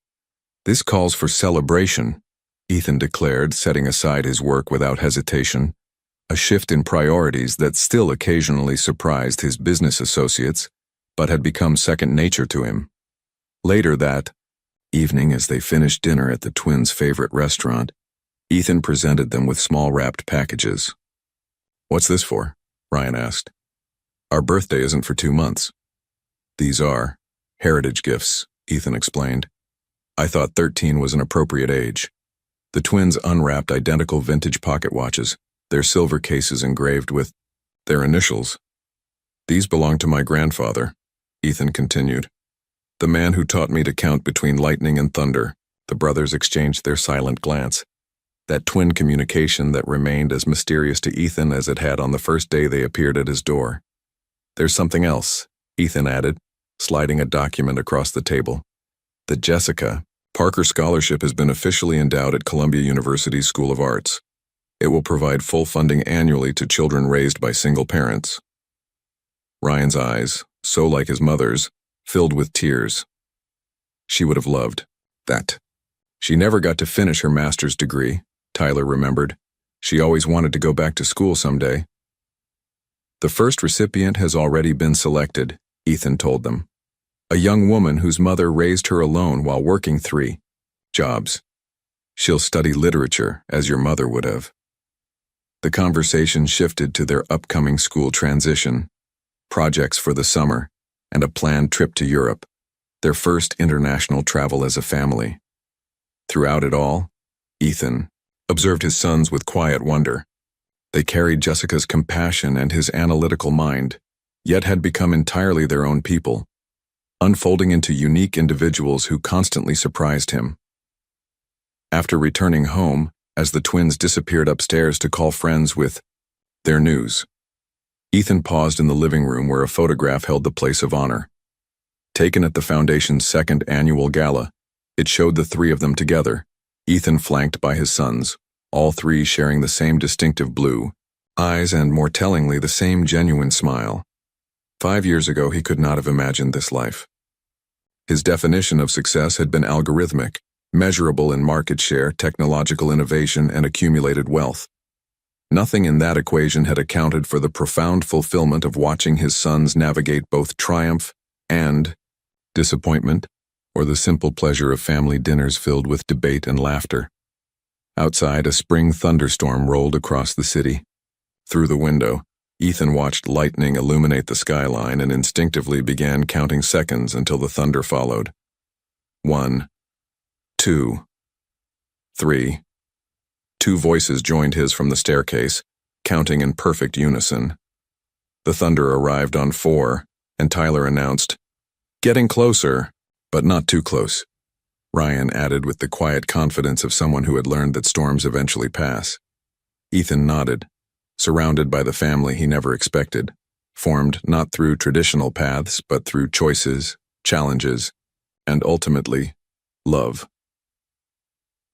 "This calls for celebration," Ethan declared, setting aside his work without hesitation, a shift in priorities that still occasionally surprised his business associates, but had become second nature to him. Later that evening, as they finished dinner at the twins' favorite restaurant, Ethan presented them with small wrapped packages. "What's this for?" Ryan asked. "Our birthday isn't for 2 months." "These are heritage gifts," Ethan explained. "I thought 13 was an appropriate age." The twins unwrapped identical vintage pocket watches, their silver cases engraved with their initials. "These belong to my grandfather," Ethan continued. "The man who taught me to count between lightning and thunder." The brothers exchanged their silent glance, that twin communication that remained as mysterious to Ethan as it had on the first day they appeared at his door. "There's something else," Ethan added, sliding a document across the table. "The Jessica Parker Scholarship has been officially endowed at Columbia University's School of Arts. It will provide full funding annually to children raised by single parents." Ryan's eyes, so like his mother's, filled with tears. She would have loved that. She never got to finish her master's degree, Tyler remembered. She always wanted to go back to school someday. "The first recipient has already been selected," Ethan told them. "A young woman whose mother raised her alone while working 3 jobs. She'll study literature, as your mother would have." The conversation shifted to their upcoming school transition, projects for the summer, and a planned trip to Europe, their first international travel as a family. Throughout it all, Ethan observed his sons with quiet wonder. They carried Jessica's compassion and his analytical mind, yet had become entirely their own people, unfolding into unique individuals who constantly surprised him. After returning home, as the twins disappeared upstairs to call friends with their news, Ethan paused in the living room where a photograph held the place of honor. Taken at the Foundation's 2nd annual gala, it showed the 3 of them together, Ethan flanked by his sons, all three sharing the same distinctive blue eyes and, more tellingly, the same genuine smile. 5 years ago, he could not have imagined this life. His definition of success had been algorithmic, measurable in market share, technological innovation, and accumulated wealth. Nothing in that equation had accounted for the profound fulfillment of watching his sons navigate both triumph and disappointment, or the simple pleasure of family dinners filled with debate and laughter. Outside, a spring thunderstorm rolled across the city. Through the window, Ethan watched lightning illuminate the skyline and instinctively began counting seconds until the thunder followed. 1, 2, 3. 2 voices joined his from the staircase, counting in perfect unison. The thunder arrived on 4, and Tyler announced, "Getting closer, but not too close," Ryan added with the quiet confidence of someone who had learned that storms eventually pass. Ethan nodded, surrounded by the family he never expected, formed not through traditional paths but through choices, challenges, and ultimately, love.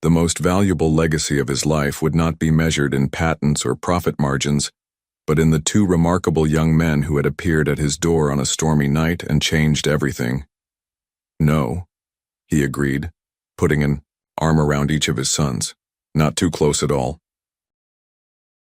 The most valuable legacy of his life would not be measured in patents or profit margins, but in the 2 remarkable young men who had appeared at his door on a stormy night and changed everything. "No," he agreed, putting an arm around each of his sons. "Not too close at all."